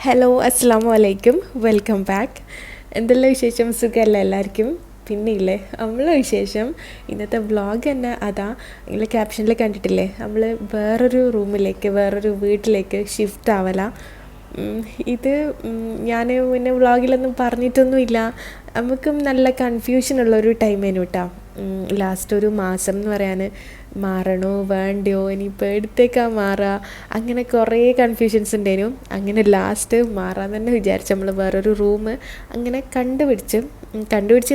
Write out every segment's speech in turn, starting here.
Hello അസ്സാമു അലൈക്കും, welcome back. എന്തെല്ലാം വിശേഷം? സുഖമല്ല എല്ലാവർക്കും? പിന്നെ ഇല്ലേ നമ്മളെ വിശേഷം ഇന്നത്തെ വ്ളോഗ് തന്നെ അതാ. നിങ്ങൾ ക്യാപ്ഷനിൽ കണ്ടിട്ടില്ലേ, നമ്മൾ വേറൊരു വീട്ടിലേക്ക് ഷിഫ്റ്റ് ആവല. ഇത് ഞാൻ മുന്നേ വ്ളോഗിലൊന്നും പറഞ്ഞിട്ടൊന്നുമില്ല. നമുക്കും നല്ല കൺഫ്യൂഷനുള്ളൊരു ടൈമേനു കേട്ടോ. ലാസ്റ്റ് ഒരു മാസം എന്ന് പറയാൻ മാറണോ വേണ്ടയോ, ഇനിയിപ്പോൾ എടുത്തേക്കാ മാറുക, അങ്ങനെ കുറേ കൺഫ്യൂഷൻസ് ഉണ്ടായിരുന്നു. അങ്ങനെ ലാസ്റ്റ് മാറാൻ തന്നെ വിചാരിച്ചു. നമ്മൾ വേറൊരു റൂം അങ്ങനെ കണ്ടുപിടിച്ച്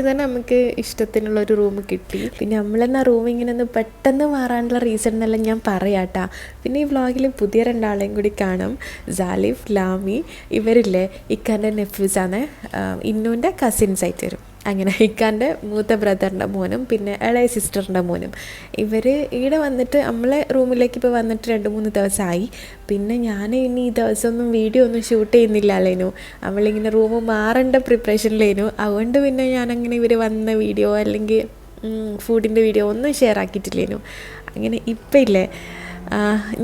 തന്നെ നമുക്ക് ഇഷ്ടത്തിനുള്ളൊരു റൂം കിട്ടി. പിന്നെ നമ്മളെന്നാ റൂം ഇങ്ങനെ ഒന്ന് പെട്ടെന്ന് മാറാനുള്ള റീസൺ എന്നെല്ലാം ഞാൻ പറയാം കേട്ടോ. പിന്നെ ഈ വ്ളോഗിൽ പുതിയ രണ്ടാളെയും കൂടി കാണാം. സാലിഫ്, ലാമി, ഇവരില്ലേ ഇക്കാൻ്റെ നെഫ്യൂസാണ്, ഇന്നുൻ്റെ കസിൻസ് ആയിട്ട് വരും. അങ്ങനെ ഇക്കാൻ്റെ മൂത്ത ബ്രദറിൻ്റെ മോനും പിന്നെ ഇളയ സിസ്റ്ററിൻ്റെ മോനും ഇവർ ഇവിടെ വന്നിട്ട് നമ്മളെ റൂമിലേക്ക് ഇപ്പോൾ വന്നിട്ട് 2-3 ദിവസമായി. പിന്നെ ഞാൻ ഇനി ഈ ദിവസമൊന്നും വീഡിയോ ഒന്നും ഷൂട്ട് ചെയ്യുന്നില്ലല്ലേനു, നമ്മളിങ്ങനെ റൂം മാറേണ്ട പ്രിപ്പറേഷനിലേനു. അതുകൊണ്ട് പിന്നെ ഞാനങ്ങനെ ഇവർ വന്ന വീഡിയോ അല്ലെങ്കിൽ ഫുഡിൻ്റെ വീഡിയോ ഒന്നും ഷെയർ ആക്കിയിട്ടില്ലേനു. അങ്ങനെ ഇപ്പം ഇല്ലേ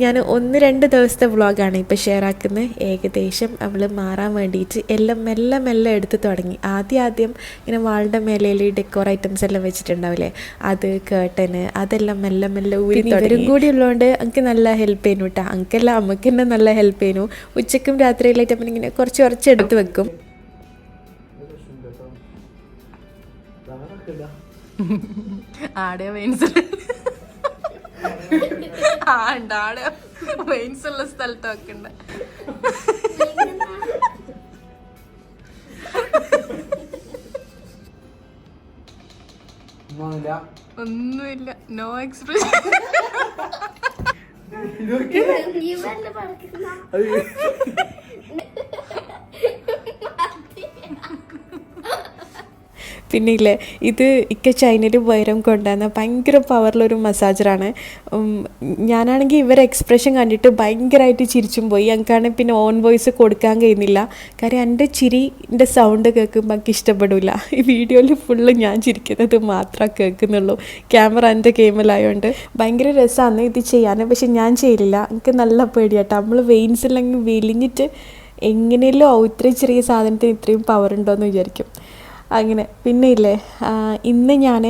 ഞാൻ 1-2 ദിവസത്തെ വ്ളോഗാണ് ഇപ്പോൾ ഷെയർ ആക്കുന്നത്. ഏകദേശം അവൾ മാറാൻ വേണ്ടിയിട്ട് എല്ലാം മെല്ലെ എടുത്ത് തുടങ്ങി. ആദ്യം ഇങ്ങനെ വാളുടെ മേലയിൽ ഡെക്കോർ ഐറ്റംസ് എല്ലാം വെച്ചിട്ടുണ്ടാവില്ലേ, അത് കേട്ടന് അതെല്ലാം മെല്ലെ ഊരി. ഇവരും കൂടി ഉള്ളതുകൊണ്ട് എനിക്ക് നല്ല ഹെൽപ്പ് ചെയ്യുന്നു കേട്ടോ. അങ്കല്ല അമ്മക്ക് തന്നെ നല്ല ഹെൽപ്പ് ചെയ്യുന്നു. ഉച്ചക്കും രാത്രിയിലായിട്ട് അപ്പം ഇങ്ങനെ കുറച്ച് എടുത്ത് വെക്കും. ആടെ വെയിൻസ് ഉള്ള സ്ഥലത്ത് വെക്കണ്ട. ഒന്നുമില്ല, നോ എക്സ്പ്രഷൻ. പിന്നെ ഇല്ലേ ഇത് ചൈനയിൽ വൈരം കൊണ്ടുവന്ന ഭയങ്കര പവറിലൊരു മസാജറാണ്. ഞാനാണെങ്കിൽ ഇവരെ എക്സ്പ്രഷൻ കണ്ടിട്ട് ഭയങ്കരമായിട്ട് ചിരിച്ചും പോയി. എനിക്കാണെങ്കിൽ പിന്നെ ഓൺ വോയിസ് കൊടുക്കാൻ കഴിയുന്നില്ല. കാര്യം എൻ്റെ ചിരിൻ്റെ സൗണ്ട് കേൾക്കുമ്പോൾ എനിക്ക് ഇഷ്ടപ്പെടില്ല. ഈ വീഡിയോയിൽ ഫുള്ള് ഞാൻ ചിരിക്കുന്നത് മാത്രമേ കേൾക്കുന്നുള്ളൂ. ക്യാമറ എൻ്റെ ഗെയിമിലായതുകൊണ്ട് ഭയങ്കര രസമാണ് ഇത് ചെയ്യാൻ. പക്ഷെ ഞാൻ ചെയ്യില്ല, എനിക്ക് നല്ല പേടിയാട്ടോ. നമ്മൾ വെയിൻസിലെങ്കിൽ വെലിഞ്ഞിട്ട് എങ്ങനെയല്ലോ ഇത്രയും ചെറിയ സാധനത്തിന് ഇത്രയും പവർ ഉണ്ടോയെന്ന് വിചാരിക്കും. അങ്ങനെ പിന്നെ ഇല്ലേ ഇന്ന് ഞാൻ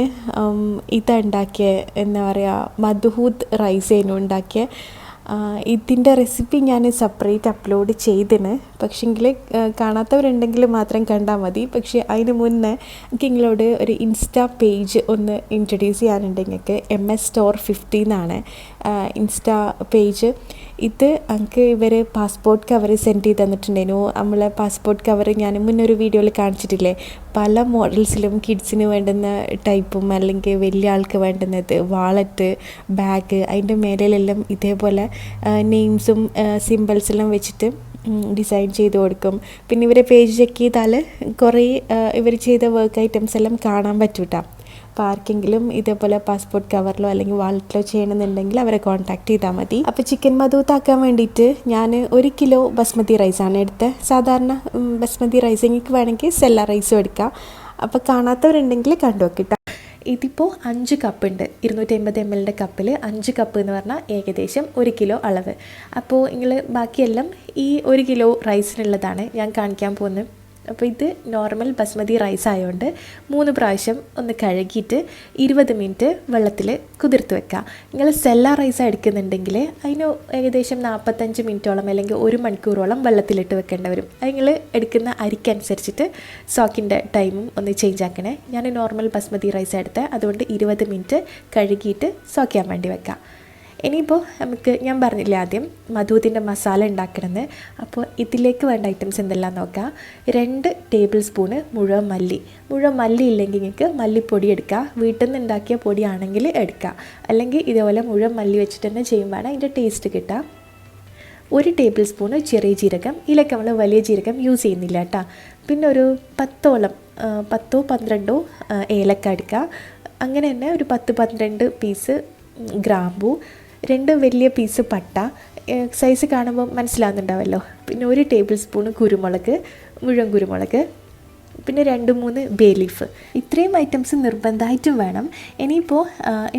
ഇതുണ്ടാക്കിയ എന്താ പറയുക മധുഹൂത്ത് റൈസേനു ഉണ്ടാക്കിയ. ഇതിൻ്റെ റെസിപ്പി ഞാൻ സെപ്പറേറ്റ് അപ്ലോഡ് ചെയ്തിന്. പക്ഷെങ്കിൽ കാണാത്തവരുണ്ടെങ്കിൽ മാത്രം കണ്ടാൽ മതി. പക്ഷേ അതിന് മുന്നേ എനിക്ക് നിങ്ങളോട് ഒരു ഇൻസ്റ്റാ പേജ് ഒന്ന് ഇൻട്രൊഡ്യൂസ് ചെയ്യാനുണ്ട്. നിങ്ങൾക്ക് MS Store 50 എന്നാണ് ഇൻസ്റ്റാ പേജ്. ഇത് എനിക്ക് ഇവർ പാസ്പോർട്ട് കവർ സെൻഡ് ചെയ്ത് തന്നിട്ടുണ്ടായിരുന്നു. നമ്മളെ പാസ്പോർട്ട് കവർ ഞാൻ മുന്നൊരു വീഡിയോയിൽ കാണിച്ചിട്ടില്ലേ, പല മോഡൽസിലും കിഡ്സിന് വേണ്ടുന്ന ടൈപ്പും അല്ലെങ്കിൽ വലിയ ആൾക്ക് വേണ്ടുന്നത് വാളറ്റ്, ബാഗ്, അതിൻ്റെ മേലെല്ലാം ഇതേപോലെ നെയിംസും സിമ്പിൾസെല്ലാം വെച്ചിട്ട് ഡിസൈൻ ചെയ്ത് കൊടുക്കും. പിന്നെ ഇവരെ പേജ് ചെക്ക് ചെയ്താൽ കുറേ ഇവർ ചെയ്ത വർക്ക് ഐറ്റംസ് എല്ലാം കാണാൻ പറ്റൂട്ടാ. അപ്പോൾ ആർക്കെങ്കിലും ഇതേപോലെ പാസ്പോർട്ട് കവറിലോ അല്ലെങ്കിൽ വാളറ്റിലോ ചെയ്യണമെന്നുണ്ടെങ്കിൽ അവരെ കോൺടാക്ട് ചെയ്താൽ മതി. അപ്പോൾ ചിക്കൻ മധൂത്താക്കാൻ വേണ്ടിയിട്ട് ഞാൻ 1 കിലോ ബസ്മതി റൈസാണ് എടുത്തത്. സാധാരണ ബസ്മതി റൈസ് എനിക്ക് വേണമെങ്കിൽ സെല്ല റൈസും എടുക്കാം. അപ്പോൾ കാണാത്തവരുണ്ടെങ്കിൽ കണ്ടു നോക്കിട്ടോ. ഇതിപ്പോൾ 5 കപ്പുണ്ട്. 250 ml കപ്പിൽ 5 കപ്പ് എന്ന് പറഞ്ഞാൽ ഏകദേശം 1 കിലോ അളവ്. അപ്പോൾ നിങ്ങൾ ബാക്കിയെല്ലാം ഈ 1 കിലോ റൈസിനുള്ളതാണ് ഞാൻ കാണിക്കാൻ പോകുന്നത്. അപ്പോൾ ഇത് നോർമൽ ബസ്മതി റൈസ് ആയതുകൊണ്ട് 3 പ്രാവശ്യം ഒന്ന് കഴുകിയിട്ട് 20 മിനിറ്റ് വെള്ളത്തിൽ കുതിർത്ത് വെക്കുക. നിങ്ങൾ സെല്ല റൈസ് എടുക്കുന്നുണ്ടെങ്കിൽ അതിന് ഏകദേശം 45 മിനിറ്റോളം അല്ലെങ്കിൽ 1 മണിക്കൂറോളം വെള്ളത്തിലിട്ട് വെക്കേണ്ടി വരും. അത് നിങ്ങൾ എടുക്കുന്ന അരിക്കനുസരിച്ചിട്ട് സോക്കിൻ്റെ ടൈമും ഒന്ന് ചേഞ്ച് ആക്കണേ. ഞാൻ നോർമൽ ബസ്മതി റൈസ് എടുത്തത്, അതുകൊണ്ട് 20 മിനിറ്റ് കഴുകിയിട്ട് സോക്ക് ചെയ്യാൻ വേണ്ടി വെക്കാം. ഇനിയിപ്പോൾ നമുക്ക് ഞാൻ പറഞ്ഞില്ലേ ആദ്യം മധൂത്തിൻ്റെ മസാല ഉണ്ടാക്കണമെന്ന്. അപ്പോൾ ഇതിലേക്ക് വേണ്ട ഐറ്റംസ് എന്തെല്ലാം നോക്കാം. 2 ടേബിൾ സ്പൂണ് മുഴുവൻ മല്ലി ഇല്ലെങ്കിൽ നിങ്ങൾക്ക് മല്ലിപ്പൊടി എടുക്കുക. വീട്ടിൽ നിന്ന് ഉണ്ടാക്കിയ പൊടിയാണെങ്കിൽ എടുക്കുക. അല്ലെങ്കിൽ ഇതേപോലെ മുഴുവൻ മല്ലി വെച്ചിട്ട് തന്നെ ചെയ്യുമ്പോഴാണ് അതിൻ്റെ ടേസ്റ്റ് കിട്ടുക. 1 ടേബിൾ സ്പൂണ് ചെറിയ ജീരകം. ഇതിലേക്ക് നമ്മൾ വലിയ ജീരകം യൂസ് ചെയ്യുന്നില്ല കേട്ടോ. പിന്നെ ഒരു 10-12 ഏലക്ക എടുക്കുക. അങ്ങനെ തന്നെ ഒരു 10-12 പീസ് ഗ്രാമ്പൂ, 2 വലിയ പീസ് പട്ട, സൈസ് കാണുമ്പോൾ മനസ്സിലാകുന്നുണ്ടാവല്ലോ. പിന്നെ 1 ടേബിൾ സ്പൂൺ കുരുമുളക്, മുഴുവൻ കുരുമുളക്, പിന്നെ 2-3 ബേ ലീഫ്. ഇത്രയും ഐറ്റംസ് നിർബന്ധമായിട്ടും വേണം. ഇനിയിപ്പോൾ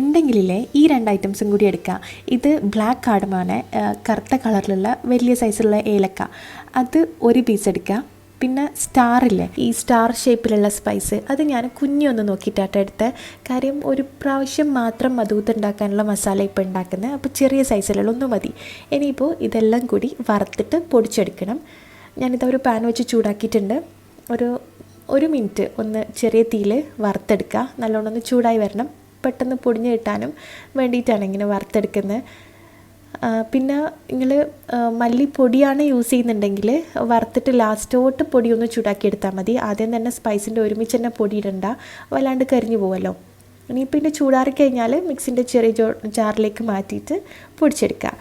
ഉണ്ടെങ്കിലേ ഈ 2 ഐറ്റംസും കൂടി എടുക്കുക. ഇത് ബ്ലാക്ക് കാർഡമോനെ, കറുത്ത കളറിലുള്ള വലിയ സൈസുള്ള ഏലക്ക, അത് ഒരു പീസ് എടുക്കുക. പിന്നെ സ്റ്റാറില്ലേ, ഈ സ്റ്റാർ ഷേപ്പിലുള്ള സ്പൈസ്, അത് ഞാൻ കുഞ്ഞൊന്ന് നോക്കിയിട്ടാട്ടോ എടുത്ത്. കാര്യം ഒരു പ്രാവശ്യം മാത്രം മധൂത്ത് ഉണ്ടാക്കാനുള്ള മസാല ഇപ്പോൾ ഉണ്ടാക്കുന്നത്, അപ്പോൾ ചെറിയ സൈസിലുള്ള ഒന്ന് മതി. ഇനിയിപ്പോൾ ഇതെല്ലാം കൂടി വറുത്തിട്ട് പൊടിച്ചെടുക്കണം. ഞാനിത് ഒരു പാൻ വെച്ച് ചൂടാക്കിയിട്ടുണ്ട്. ഒരു മിനിറ്റ് ഒന്ന് ചെറിയ തീയിൽ വറുത്തെടുക്കുക. നല്ലോണം ഒന്ന് ചൂടായി വരണം. പെട്ടെന്ന് പൊടിഞ്ഞ് കിട്ടാനും വേണ്ടിയിട്ടാണ് ഇങ്ങനെ വറുത്തെടുക്കുന്നത്. പിന്നെ നിങ്ങൾ മല്ലിപ്പൊടിയാണ് യൂസ് ചെയ്യുന്നുണ്ടെങ്കിൽ വറുത്തിട്ട് ലാസ്റ്റോട്ട് പൊടി ഒന്ന് ചൂടാക്കിയെടുത്താൽ മതി. ആദ്യം തന്നെ സ്പൈസിൻ്റെ ഒരുമിച്ച് തന്നെ പൊടി ഇടണ്ട, വല്ലാണ്ട് കരിഞ്ഞു പോകുമല്ലോ. ഇനിയിപ്പോൾ ഇതിൻ്റെ ചൂടാറി കഴിഞ്ഞാൽ മിക്സിൻ്റെ ചെറിയ ജാറിലേക്ക് മാറ്റിയിട്ട് പൊടിച്ചെടുക്കുക.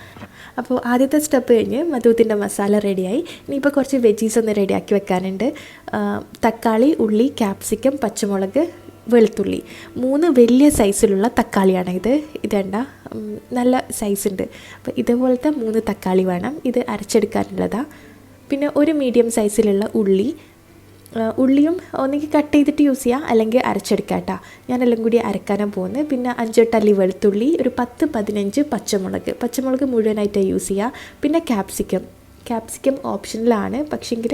അപ്പോൾ ആദ്യത്തെ സ്റ്റെപ്പ് കഴിഞ്ഞ് മധൂത്തിൻ്റെ മസാല റെഡിയായി. ഇനിയിപ്പോൾ കുറച്ച് വെജീസ് ഒന്ന് റെഡിയാക്കി വെക്കാനുണ്ട്. തക്കാളി, ഉള്ളി, ക്യാപ്സിക്കം, പച്ചമുളക്, വെളുത്തുള്ളി, 3 വലിയ സൈസിലുള്ള തക്കാളിയാണ് ഇത്. ഇതേണ്ട നല്ല സൈസുണ്ട്. അപ്പോൾ ഇതേപോലത്തെ 3 തക്കാളി വേണം. ഇത് അരച്ചെടുക്കാനുള്ളതാണ്. പിന്നെ ഒരു മീഡിയം സൈസിലുള്ള ഉള്ളിയും ഒന്നെങ്കിൽ കട്ട് ചെയ്തിട്ട് യൂസ് ചെയ്യുക, അല്ലെങ്കിൽ അരച്ചെടുക്കാം കേട്ടോ. ഞാനെല്ലാം കൂടി അരക്കാനാണ് പോകുന്നത്. പിന്നെ 5-8 അല്ലി വെളുത്തുള്ളി, ഒരു 10-15 പച്ചമുളക് മുഴുവനായിട്ട് യൂസ് ചെയ്യുക. പിന്നെ ക്യാപ്സിക്കം ഓപ്ഷനിലാണ്, പക്ഷേങ്കിൽ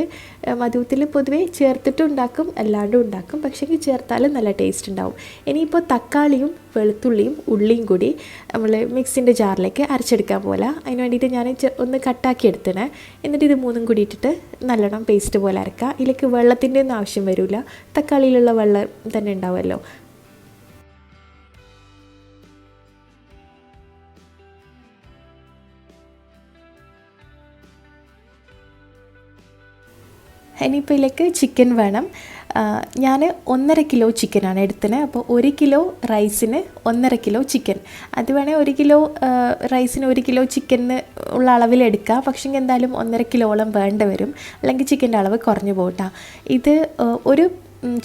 മധൂത്തിൽ പൊതുവേ ചേർത്തിട്ടും ഉണ്ടാക്കും, അല്ലാണ്ടും ഉണ്ടാക്കും. പക്ഷേങ്കിൽ ചേർത്താലും നല്ല ടേസ്റ്റ് ഉണ്ടാവും. ഇനിയിപ്പോൾ തക്കാളിയും വെളുത്തുള്ളിയും ഉള്ളിയും കൂടി നമ്മൾ മിക്സിൻ്റെ ജാറിലേക്ക് അരച്ചെടുക്കാൻ പോലെ. അതിന് വേണ്ടിയിട്ട് ഞാൻ ഒന്ന് കട്ടാക്കി എടുത്തണേ. എന്നിട്ട് ഇത് 3 കൂടി ഇട്ടിട്ട് നല്ലോണം പേസ്റ്റ് പോലെ അരക്കുക. ഇതിലേക്ക് വെള്ളത്തിൻ്റെ ഒന്നും ആവശ്യം വരില്ല, തക്കാളിയിലുള്ള വെള്ളം തന്നെ ഉണ്ടാവുമല്ലോ. ഇനിയിപ്പോൾ ഇതിലേക്ക് ചിക്കൻ വേണം. ഞാൻ 1.5 കിലോ ചിക്കനാണ് എടുത്തത്. അപ്പോൾ 1 കിലോ റൈസിന് 1.5 കിലോ ചിക്കൻ. അത് വേണേൽ 1 കിലോ റൈസിന് 1 കിലോ ചിക്കന് ഉള്ള അളവിലെടുക്കുക. പക്ഷേ എന്തായാലും 1.5 കിലോളം വേണ്ട വരും, അല്ലെങ്കിൽ ചിക്കൻ്റെ അളവ് കുറഞ്ഞു പോകട്ടാ. ഇത് ഒരു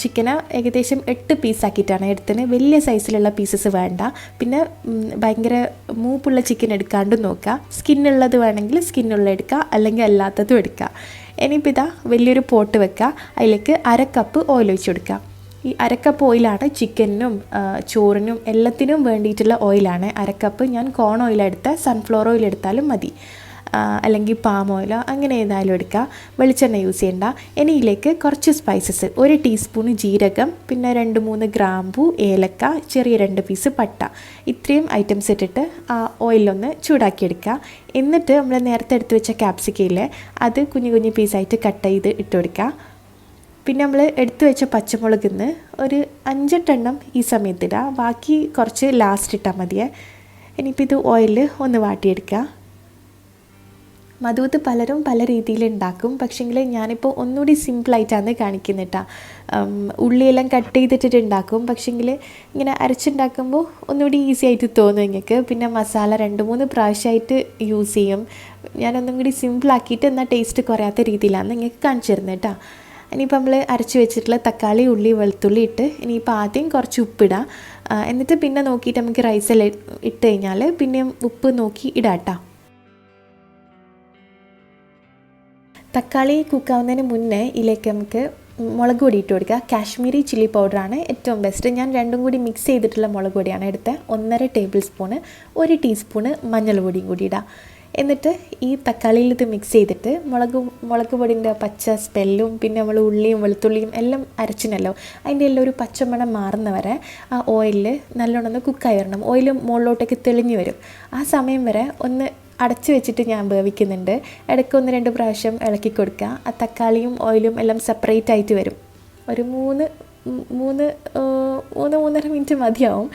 ചിക്കന് ഏകദേശം 8 പീസാക്കിയിട്ടാണ് എടുത്തത്. വലിയ സൈസിലുള്ള പീസസ് വേണ്ട. പിന്നെ ഭയങ്കര മൂപ്പുള്ള ചിക്കൻ എടുക്കാണ്ടും നോക്കുക. സ്കിന്നുള്ളത് വേണമെങ്കിൽ സ്കിന്നുള്ള എടുക്കുക, അല്ലെങ്കിൽ അല്ലാത്തതും എടുക്കുക. ഇനിയിപ്പോൾ ഇതാ വലിയൊരു പോട്ട് വെക്കുക. അതിലേക്ക് 1/2 കപ്പ് ഓയിൽ ഒഴിച്ച് കൊടുക്കുക. ഈ 1/2 കപ്പ് ഓയിലാണ് ചിക്കനും ചോറിനും എല്ലാത്തിനും വേണ്ടിയിട്ടുള്ള ഓയിലാണ്. 1/2 കപ്പ് ഞാൻ കോൺ ഓയിലെടുത്താൽ സൺഫ്ലവർ ഓയിൽ എടുത്താലും മതി, അല്ലെങ്കിൽ പാം ഓയിലോ അങ്ങനെ ഏതായാലും എടുക്കുക. വെളിച്ചെണ്ണ യൂസ് ചെയ്യേണ്ട. ഇനി ഇതിലേക്ക് കുറച്ച് സ്പൈസസ്, 1 ടീസ്പൂൺ ജീരകം, പിന്നെ 2-3 ഗ്രാമ്പു, ഏലക്ക, ചെറിയ 2 പീസ് പട്ട, ഇത്രയും ഐറ്റംസ് ഇട്ടിട്ട് ആ ഓയിലൊന്ന് ചൂടാക്കിയെടുക്കുക. എന്നിട്ട് നമ്മൾ നേരത്തെ എടുത്ത് വെച്ച ക്യാപ്സിക്കയില്ലേ, അത് കുഞ്ഞു പീസായിട്ട് കട്ട് ചെയ്ത് ഇട്ട് കൊടുക്കുക. പിന്നെ നമ്മൾ എടുത്തു വെച്ച പച്ചമുളകിന്ന് ഒരു 5-8 എണ്ണം ഈ സമയത്തിടുക, ബാക്കി കുറച്ച് ലാസ്റ്റ് ഇട്ടാൽ മതിയേ. ഇനിയിപ്പോൾ ഇത് ഓയിലിൽ ഒന്ന് വാട്ടിയെടുക്കുക. മധൂത്ത് പലരും പല രീതിയിൽ ഉണ്ടാക്കും, പക്ഷേങ്കിൽ ഞാനിപ്പോൾ ഒന്നുകൂടി സിമ്പിളായിട്ടാണ് കാണിക്കുന്നത് കേട്ടോ. ഉള്ളിയെല്ലാം കട്ട് ചെയ്തിട്ട് ഉണ്ടാക്കും, പക്ഷേങ്കിൽ ഇങ്ങനെ അരച്ചുണ്ടാക്കുമ്പോൾ ഒന്നുകൂടി ഈസി ആയിട്ട് തോന്നും നിങ്ങൾക്ക്. പിന്നെ മസാല 2-3 പ്രാവശ്യമായിട്ട് യൂസ് ചെയ്യും. ഞാനൊന്നും കൂടി സിമ്പിളാക്കിയിട്ട് എന്നാൽ ടേസ്റ്റ് കുറയാത്ത രീതിയിലാണ് നിങ്ങൾക്ക് കാണിച്ചു തരുന്നത് കേട്ടോ. ഇനിയിപ്പോൾ നമ്മൾ അരച്ച് വെച്ചിട്ടുള്ള തക്കാളി, ഉള്ളി, വെളുത്തുള്ളി ഇട്ട് ഇനിയിപ്പോൾ ആദ്യം കുറച്ച് ഉപ്പിടാം. എന്നിട്ട് പിന്നെ നോക്കിയിട്ട് നമുക്ക് റൈസെല്ലാം ഇട്ട് കഴിഞ്ഞാൽ പിന്നെയും ഉപ്പ് നോക്കി ഇടാം കേട്ടോ. തക്കാളി കുക്കാവുന്നതിന് മുന്നേ ഇതിലേക്ക് നമുക്ക് മുളക് പൊടി ഇട്ട് കൊടുക്കുക. കാശ്മീരി ചില്ലി പൗഡറാണ് ഏറ്റവും ബെസ്റ്റ്. ഞാൻ 2ഉം കൂടി മിക്സ് ചെയ്തിട്ടുള്ള മുളക് പൊടിയാണ് എടുത്തത്. 1.5 ടേബിൾ സ്പൂണ്, 1 ടീസ്പൂണ് മഞ്ഞൾപ്പൊടിയും കൂടി ഇടാം. എന്നിട്ട് ഈ തക്കാളിയിൽ ഇത് മിക്സ് ചെയ്തിട്ട് മുളക് പൊടിൻ്റെ പച്ച സ്മെല്ലും പിന്നെ നമ്മൾ ഉള്ളിയും വെളുത്തുള്ളിയും എല്ലാം അരച്ചിനല്ലോ, അതിൻ്റെ എല്ലാം ഒരു പച്ചമണം മാറുന്നവരെ ആ ഓയിലിൽ നല്ലോണം ഒന്ന് കുക്കായി വരണം. ഓയിൽ മുകളിലോട്ടേക്ക് തെളിഞ്ഞു വരും. ആ സമയം വരെ ഒന്ന് അടച്ച് വെച്ചിട്ട് ഞാൻ വേവിക്കുന്നുണ്ട്. ഇടയ്ക്ക് 1-2 പ്രാവശ്യം ഇളക്കി കൊടുക്കുക. ആ തക്കാളിയും ഓയിലും എല്ലാം സെപ്പറേറ്റ് ആയിട്ട് വരും. ഒരു 3-3.5 മിനിറ്റ് മതിയാവും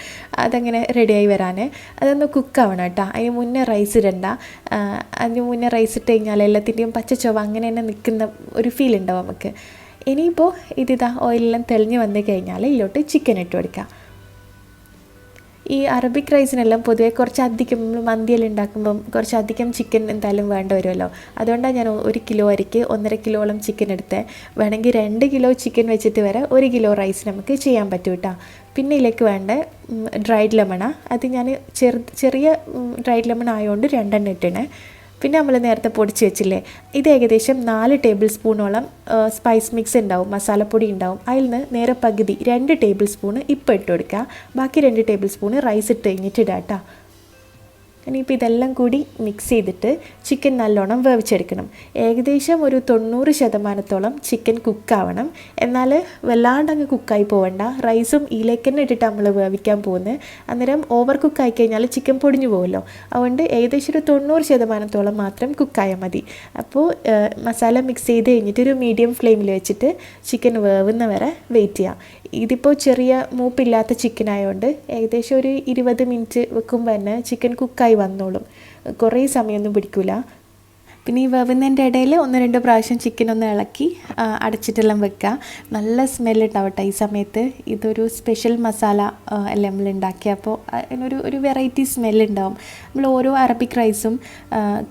അതങ്ങനെ റെഡിയായി വരാൻ. അതൊന്ന് കുക്കാവണം കേട്ടോ. അതിന് മുന്നേ റൈസ് ഇടണ്ട. അതിന് മുന്നേ റൈസ് ഇട്ട് കഴിഞ്ഞാൽ എല്ലാത്തിൻ്റെയും പച്ചച്ചൊവ അങ്ങനെ തന്നെ നിൽക്കുന്ന ഒരു ഫീൽ ഉണ്ടാവും നമുക്ക്. ഇനിയിപ്പോൾ ഇതിതാ ഓയിലെല്ലാം തെളിഞ്ഞ് വന്നു കഴിഞ്ഞാൽ ഇതിലോട്ട് ചിക്കൻ ഇട്ട് കൊടുക്കുക. ഈ അറബിക് റൈസിനെല്ലാം പൊതുവേ കുറച്ചധികം നമ്മൾ മന്തിയെല്ലാം ഉണ്ടാക്കുമ്പം കുറച്ചധികം ചിക്കൻ എന്തായാലും വേണ്ട വരുമല്ലോ. അതുകൊണ്ടാണ് ഞാൻ 1 കിലോ അരിക്ക് 1.5 കിലോളം ചിക്കൻ എടുത്തത്. വേണമെങ്കിൽ 2 കിലോ ചിക്കൻ വെച്ചിട്ട് വരെ 1 കിലോ റൈസ് നമുക്ക് ചെയ്യാൻ പറ്റും കേട്ടോ. പിന്നെ ഇതിലേക്ക് വേണ്ട ഡ്രൈഡ് ലെമണാണ്. അത് ഞാൻ ചെറിയ ഡ്രൈഡ് ലെമൺ ആയതുകൊണ്ട് 2 എണ്ണം ഇട്ടണേ. പിന്നെ നമ്മൾ നേരത്തെ പൊടിച്ച് വെച്ചില്ലേ, ഇത് ഏകദേശം 4 ടേബിൾ സ്പൂണോളം സ്പൈസ് മിക്സ് ഉണ്ടാവും, മസാലപ്പൊടി ഉണ്ടാവും. അതിൽ നിന്ന് നേരെ പകുതി 2 ടേബിൾ സ്പൂണ് ഇപ്പോൾ ഇട്ട് കൊടുക്കുക. ബാക്കി 2 ടേബിൾ സ്പൂണ് റൈസ് ഇട്ട് കഴിഞ്ഞിട്ട് ഇടാം കേട്ടോ. ഇനിയിപ്പോൾ ഇതെല്ലാം കൂടി മിക്സ് ചെയ്തിട്ട് ചിക്കൻ നല്ലോണം വേവിച്ചെടുക്കണം. ഏകദേശം ഒരു 90% ചിക്കൻ കുക്കാവണം. എന്നാൽ വല്ലാണ്ട് അങ്ങ് കുക്കായി പോവണ്ട. റൈസും ഇതിലേക്ക് തന്നെ ഇട്ടിട്ട് നമ്മൾ വേവിക്കാൻ പോകുന്നത്. അന്നേരം ഓവർ കുക്കായി കഴിഞ്ഞാൽ ചിക്കൻ പൊടിഞ്ഞു പോകുമല്ലോ. അതുകൊണ്ട് ഏകദേശം ഒരു 90% മാത്രം കുക്കായാൽ മതി. അപ്പോൾ മസാല മിക്സ് ചെയ്ത് കഴിഞ്ഞിട്ട് ഒരു മീഡിയം ഫ്ലെയിമിൽ വെച്ചിട്ട് ചിക്കൻ വേവുന്ന വരെ വെയിറ്റ് ചെയ്യാം. ഇതിപ്പോൾ ചെറിയ മൂപ്പില്ലാത്ത ചിക്കൻ ആയതുകൊണ്ട് ഏകദേശം ഒരു 20 മിനിറ്റ് വെക്കുമ്പോൾ തന്നെ ചിക്കൻ കുക്കായി വന്നോളും. കുറേ സമയമൊന്നും പിടിക്കില്ല. പിന്നെ ഈ വേവുന്നതിൻ്റെ ഇടയിൽ 1-2 പ്രാവശ്യം ചിക്കൻ ഒന്ന് ഇളക്കി അടച്ചിട്ടെല്ലാം വെക്കുക. നല്ല സ്മെല്ലുണ്ടാവട്ടെ ഈ സമയത്ത്. ഇതൊരു സ്പെഷ്യൽ മസാല അല്ലേ നമ്മൾ ഉണ്ടാക്കിയ, അപ്പോൾ അതിനൊരു വെറൈറ്റി സ്മെല്ലുണ്ടാവും. നമ്മൾ ഓരോ അറബിക് റൈസും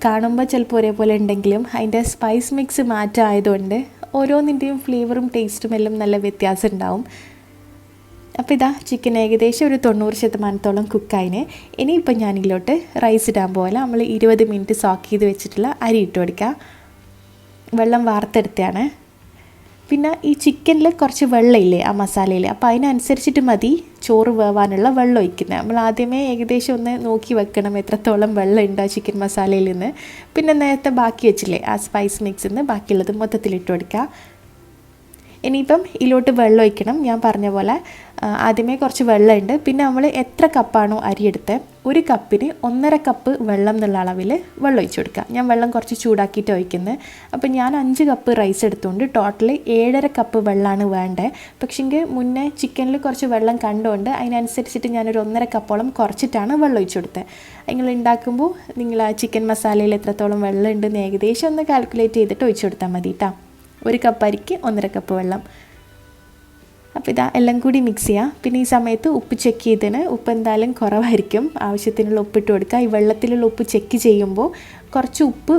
കാണുമ്പോൾ ചിലപ്പോൾ ഒരേപോലെ ഉണ്ടെങ്കിലും അതിൻ്റെ സ്പൈസ് മിക്സ് മാറ്റമായതുകൊണ്ട് ഓരോന്നിൻ്റെയും ഫ്ലേവറും ടേസ്റ്റും എല്ലാം നല്ല വ്യത്യാസം ഉണ്ടാവും. അപ്പോൾ ഇതാ ചിക്കൻ ഏകദേശം ഒരു 90% കുക്കായിന്. ഇനിയിപ്പോൾ ഞാനിതിലോട്ട് റൈസ് ഇടാൻ പോലെ നമ്മൾ 20 മിനിറ്റ് സോക്ക് ചെയ്ത് വെച്ചിട്ടുള്ള അരി ഇട്ട് കൊടുക്കുക. വെള്ളം വാർത്തെടുത്താണ്. പിന്നെ ഈ ചിക്കനിൽ കുറച്ച് വെള്ളമില്ലേ ആ മസാലയിൽ, അപ്പോൾ അതിനനുസരിച്ചിട്ട് മതി ചോറ് വേവാനുള്ള വെള്ളം ഒഴിക്കുന്നത്. നമ്മൾ ആദ്യമേ ഏകദേശം ഒന്ന് നോക്കി വെക്കണം എത്രത്തോളം വെള്ളം ഉണ്ട് ആ ചിക്കൻ മസാലയിൽ നിന്ന്. പിന്നെ നേരത്തെ ബാക്കി വെച്ചില്ലേ ആ സ്പൈസ് മിക്സിൽ നിന്ന് ബാക്കിയുള്ളത് മൊത്തത്തിലിട്ട് കൊടുക്കുക. ഇനിയിപ്പം ഇതിലോട്ട് വെള്ളം ഒഴിക്കണം. ഞാൻ പറഞ്ഞ പോലെ ആദ്യമേ കുറച്ച് വെള്ളമുണ്ട്. പിന്നെ നമ്മൾ എത്ര കപ്പാണോ അരിയെടുത്ത് 1 കപ്പിന് 1.5 കപ്പ് വെള്ളം എന്നുള്ള അളവിൽ വെള്ളം ഒഴിച്ച് കൊടുക്കുക. ഞാൻ വെള്ളം കുറച്ച് ചൂടാക്കിയിട്ട് ഒഴിക്കുന്നത്. അപ്പോൾ ഞാൻ 5 കപ്പ് റൈസ് എടുത്തുകൊണ്ട് ടോട്ടൽ 7.5 കപ്പ് വെള്ളമാണ് വേണ്ടത്. പക്ഷേങ്കിൽ മുന്നേ ചിക്കനിൽ കുറച്ച് വെള്ളം കണ്ടുകൊണ്ട് അതിനനുസരിച്ചിട്ട് ഞാനൊരു 1.5 കപ്പോളം കുറച്ചിട്ടാണ് വെള്ളം ഒഴിച്ച് കൊടുത്തത്. നിങ്ങൾ ഉണ്ടാക്കുമ്പോൾ നിങ്ങൾ ആ ചിക്കൻ മസാലയിൽ എത്രത്തോളം വെള്ളം ഉണ്ടെന്ന് ഏകദേശം ഒന്ന് കാൽക്കുലേറ്റ് ചെയ്തിട്ട് ഒഴിച്ച് കൊടുത്താൽ മതി കേട്ടോ. 1 കപ്പ് അരിക്ക് 1.5 കപ്പ് വെള്ളം. അപ്പോൾ ഇതാ എല്ലാം കൂടി മിക്സ് ചെയ്യുക. പിന്നെ ഈ സമയത്ത് ഉപ്പ് ചെക്ക് ചെയ്തതിന് ഉപ്പ് എന്തായാലും കുറവായിരിക്കും, ആവശ്യത്തിനുള്ള ഉപ്പിട്ട് കൊടുക്കുക. ഈ വെള്ളത്തിലുള്ള ഉപ്പ് ചെക്ക് ചെയ്യുമ്പോൾ കുറച്ച് ഉപ്പ്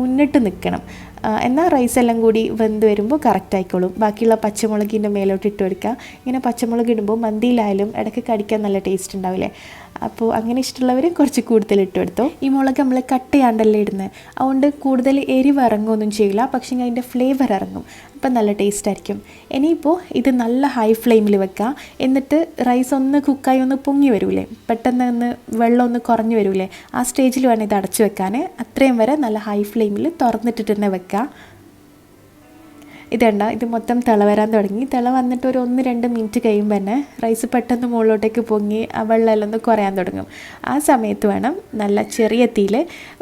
മുന്നിട്ട് നിൽക്കണം. എന്നാൽ റൈസ് എല്ലാം കൂടി വെന്ത് വരുമ്പോൾ കറക്റ്റ് ആയിക്കോളും. ബാക്കിയുള്ള പച്ചമുളകിൻ്റെ മേലോട്ട് ഇട്ട് കൊടുക്കുക. ഇങ്ങനെ പച്ചമുളക് ഇടുമ്പോൾ മന്തിയിലായാലും ഇടയ്ക്ക് കടിക്കാൻ നല്ല ടേസ്റ്റ് ഉണ്ടാവില്ലേ. അപ്പോൾ അങ്ങനെ ഇഷ്ടമുള്ളവർ കുറച്ച് കൂടുതൽ ഇട്ട് കൊടുത്തോ. ഈ മുളക് നമ്മൾ കട്ട് ചെയ്യാണ്ടല്ലേ ഇടുന്നത്, അതുകൊണ്ട് കൂടുതൽ എരിവ് ഇറങ്ങുമൊന്നും ചെയ്യില്ല. പക്ഷേ അതിൻ്റെ ഫ്ലേവർ ഇറങ്ങും, അപ്പം നല്ല ടേസ്റ്റ് ആയിരിക്കും. ഇനിയിപ്പോൾ ഇത് നല്ല ഹൈ ഫ്ലെയിമിൽ വെക്കുക. എന്നിട്ട് റൈസ് ഒന്ന് കുക്കായി ഒന്ന് പൊങ്ങി വരൂലേ, പെട്ടെന്ന് ഒന്ന് വെള്ളം ഒന്ന് കുറഞ്ഞു വരൂലേ, ആ സ്റ്റേജിൽ വേണം ഇത് അടച്ചു വെക്കാൻ. അത്രയും വരെ നല്ല ഹൈ ഫ്ലെയിമിൽ തുറന്നിട്ടിട്ട് തന്നെ വെക്കുക. ഇതുണ്ട, ഇത് മൊത്തം തിള വരാൻ തുടങ്ങി. തിള വന്നിട്ട് ഒരു 1-2 മിനിറ്റ് കഴിയുമ്പോൾ തന്നെ റൈസ് പെട്ടെന്ന് മുകളിലോട്ടേക്ക് പൊങ്ങി ആ വെള്ളമെല്ലാം ഒന്ന് കുറയാൻ തുടങ്ങും. ആ സമയത്ത് വേണം നല്ല ചെറിയ തീയിൽ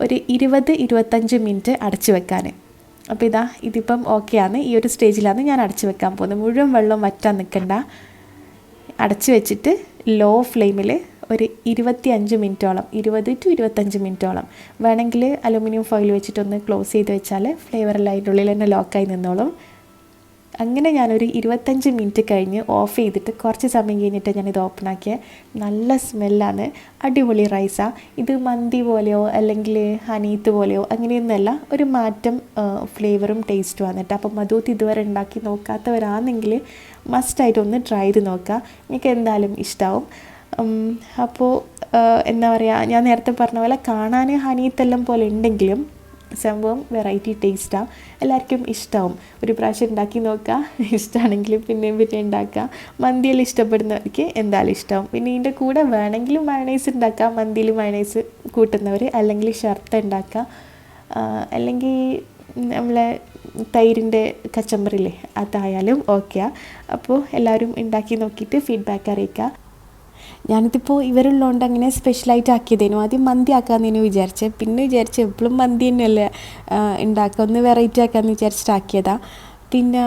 ഒരു 20-25 മിനിറ്റ് അടച്ചു വെക്കാൻ. അപ്പോൾ ഇതാ ഇതിപ്പം ഓക്കെയാണ്. ഈ ഒരു സ്റ്റേജിലാണ് ഞാൻ അടച്ചു വെക്കാൻ പോകുന്നത്. മുഴുവൻ വെള്ളം വറ്റാൻ നിൽക്കണ്ട. അടച്ചു വെച്ചിട്ട് ലോ ഫ്ലെയിമിൽ ഒരു 25 മിനിറ്റോളം, 20-25 മിനിറ്റോളം വേണമെങ്കിൽ അലുമിനിയം ഫോയിൽ വെച്ചിട്ടൊന്ന് ക്ലോസ് ചെയ്ത് വെച്ചാൽ ഫ്ലേവറെല്ലാം അതിൻ്റെ ഉള്ളിൽ തന്നെ ലോക്കായി നിന്നോളും. അങ്ങനെ ഞാനൊരു 25 മിനിറ്റ് കഴിഞ്ഞ് ഓഫ് ചെയ്തിട്ട് കുറച്ച് സമയം കഴിഞ്ഞിട്ട് ഞാനിത് ഓപ്പണാക്കിയത്. നല്ല സ്മെല്ലാണ്, അടിപൊളി റൈസാണ്. ഇത് മന്തി പോലെയോ അല്ലെങ്കിൽ ഹനീത്ത് പോലെയോ അങ്ങനെയൊന്നുമല്ല, ഒരു മാറ്റം ഫ്ലേവറും ടേസ്റ്റും വന്നിട്ട്. അപ്പം മധൂത്ത് ഇതുവരെ ഉണ്ടാക്കി നോക്കാത്തവരാണെങ്കിൽ മസ്റ്റായിട്ട് ഒന്ന് ട്രൈ ചെയ്ത് നോക്കുക. എനിക്ക് എന്തായാലും ഇഷ്ടമാവും. അപ്പോൾ എന്താ പറയുക, ഞാൻ നേരത്തെ പറഞ്ഞ പോലെ കാണാൻ ഹനീത്തെല്ലാം പോലെ ഉണ്ടെങ്കിലും സംഭവം വെറൈറ്റി ടേസ്റ്റാണ്, എല്ലാവർക്കും ഇഷ്ടമാവും. ഒരു പ്രാവശ്യം ഉണ്ടാക്കി നോക്കുക, ഇഷ്ടമാണെങ്കിൽ പിന്നെയും പിന്നെ ഉണ്ടാക്കുക. മന്തിയെല്ലാം ഇഷ്ടപ്പെടുന്നവർക്ക് എന്തായാലും ഇഷ്ടമാവും. പിന്നെ ഇതിൻ്റെ കൂടെ വേണമെങ്കിലും മയണൈസ് ഉണ്ടാക്കാം, മന്തിയിൽ മയണൈസ് കൂട്ടുന്നവർ, അല്ലെങ്കിൽ ഷർത്ത ഉണ്ടാക്കുക, അല്ലെങ്കിൽ നമ്മളെ തൈരിൻ്റെ കച്ചമ്പറില്ലേ അതായാലും ഓക്കെയാണ്. അപ്പോൾ എല്ലാവരും ഉണ്ടാക്കി നോക്കിയിട്ട് ഫീഡ്ബാക്ക് അറിയിക്കുക. ഞാനിതിപ്പോൾ ഇവരുള്ളതുകൊണ്ട് അങ്ങനെ സ്പെഷ്യലായിട്ട് ആക്കിയതേനു. ആദ്യം മന്തി ആക്കാമെന്നു വിചാരിച്ചത്, പിന്നെ വിചാരിച്ചു എപ്പോഴും മന്തി തന്നെയല്ലേ ഉണ്ടാക്കുക, ഒന്ന് വെറൈറ്റി ആക്കാമെന്ന് വിചാരിച്ചിട്ടാക്കിയതാണ്. പിന്നെ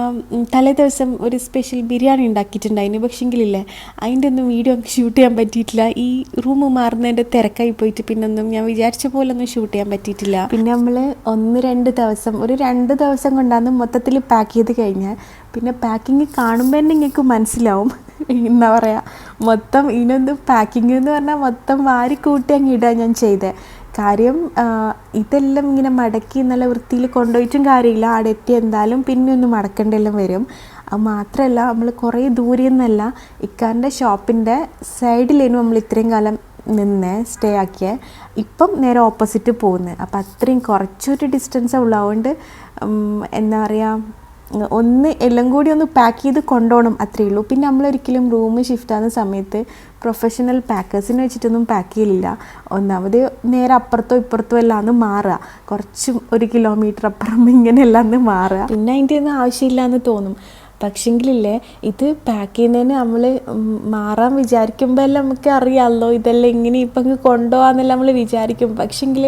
തലേ ദിവസം ഒരു സ്പെഷ്യൽ ബിരിയാണി ഉണ്ടാക്കിയിട്ടുണ്ടായിരുന്നു. പക്ഷേങ്കിലില്ലേ അതിൻ്റെ ഒന്നും വീഡിയോ എനിക്ക് ഷൂട്ട് ചെയ്യാൻ പറ്റിയിട്ടില്ല. ഈ റൂം മാറുന്നതിൻ്റെ തിരക്കായി പോയിട്ട് പിന്നെ ഒന്നും ഞാൻ വിചാരിച്ച പോലെ ഒന്നും ഷൂട്ട് ചെയ്യാൻ പറ്റിയിട്ടില്ല. പിന്നെ നമ്മൾ 1-2 ദിവസം, ഒരു 2 ദിവസം കൊണ്ടാണ് മൊത്തത്തിൽ പാക്ക് ചെയ്ത് കഴിഞ്ഞാൽ. പിന്നെ പാക്കിങ് കാണുമ്പോൾ തന്നെ നിങ്ങൾക്ക് മനസ്സിലാവും, എന്താ പറയുക, മൊത്തം ഇതിനൊന്ന് പാക്കിങ് എന്ന് പറഞ്ഞാൽ മൊത്തം വാരിക്കൂട്ടി അങ്ങ് ഇടുക ഞാൻ ചെയ്തത്. കാര്യം ഇതെല്ലാം ഇങ്ങനെ മടക്കി നല്ല വൃത്തിയിൽ കൊണ്ടുപോയിട്ടും കാര്യമില്ല, അവിടെ എത്തി എന്തായാലും പിന്നെ ഒന്ന് മടക്കേണ്ടെല്ലാം വരും. അത് മാത്രമല്ല നമ്മൾ കുറേ ദൂരെ നിന്നല്ല, ഇക്കാൻ്റെ ഷോപ്പിൻ്റെ സൈഡിലേനും നമ്മൾ ഇത്രയും കാലം നിന്ന് സ്റ്റേ ആക്കിയേ. ഇപ്പം നേരെ ഓപ്പോസിറ്റ് പോകുന്നത്. അപ്പം അത്രയും കുറച്ചൊരു ഡിസ്റ്റൻസേ ഉള്ളൂ. അതുകൊണ്ട് എന്താ പറയുക, ഒന്ന് എല്ലാം കൂടി ഒന്ന് പാക്ക് ചെയ്ത് കൊണ്ടുപോകണം, അത്രയേ ഉള്ളൂ. പിന്നെ നമ്മളൊരിക്കലും റൂം ഷിഫ്റ്റ് ആകുന്ന സമയത്ത് പ്രൊഫഷണൽ പാക്കേഴ്സിനെ വെച്ചിട്ടൊന്നും പാക്ക് ചെയ്യില്ല. ഒന്നാമത് നേരെ അപ്പുറത്തോ ഇപ്പുറത്തോ എല്ലാന്ന് മാറുക, കുറച്ച് 1 കിലോമീറ്റർ അപ്പുറം ഇങ്ങനെയല്ലാന്ന് മാറുക. പിന്നെ അതിൻ്റെ ഒന്നും ആവശ്യമില്ല എന്ന് തോന്നും. പക്ഷെങ്കിലില്ലേ, ഇത് പാക്ക് ചെയ്യുന്നതിന് നമ്മൾ മാറാൻ വിചാരിക്കുമ്പോൾ എല്ലാം നമുക്ക് അറിയാമല്ലോ ഇതെല്ലാം ഇങ്ങനെ ഇപ്പം അങ്ങ് കൊണ്ടുപോകാമെന്നെല്ലാം നമ്മൾ വിചാരിക്കും. പക്ഷെങ്കിൽ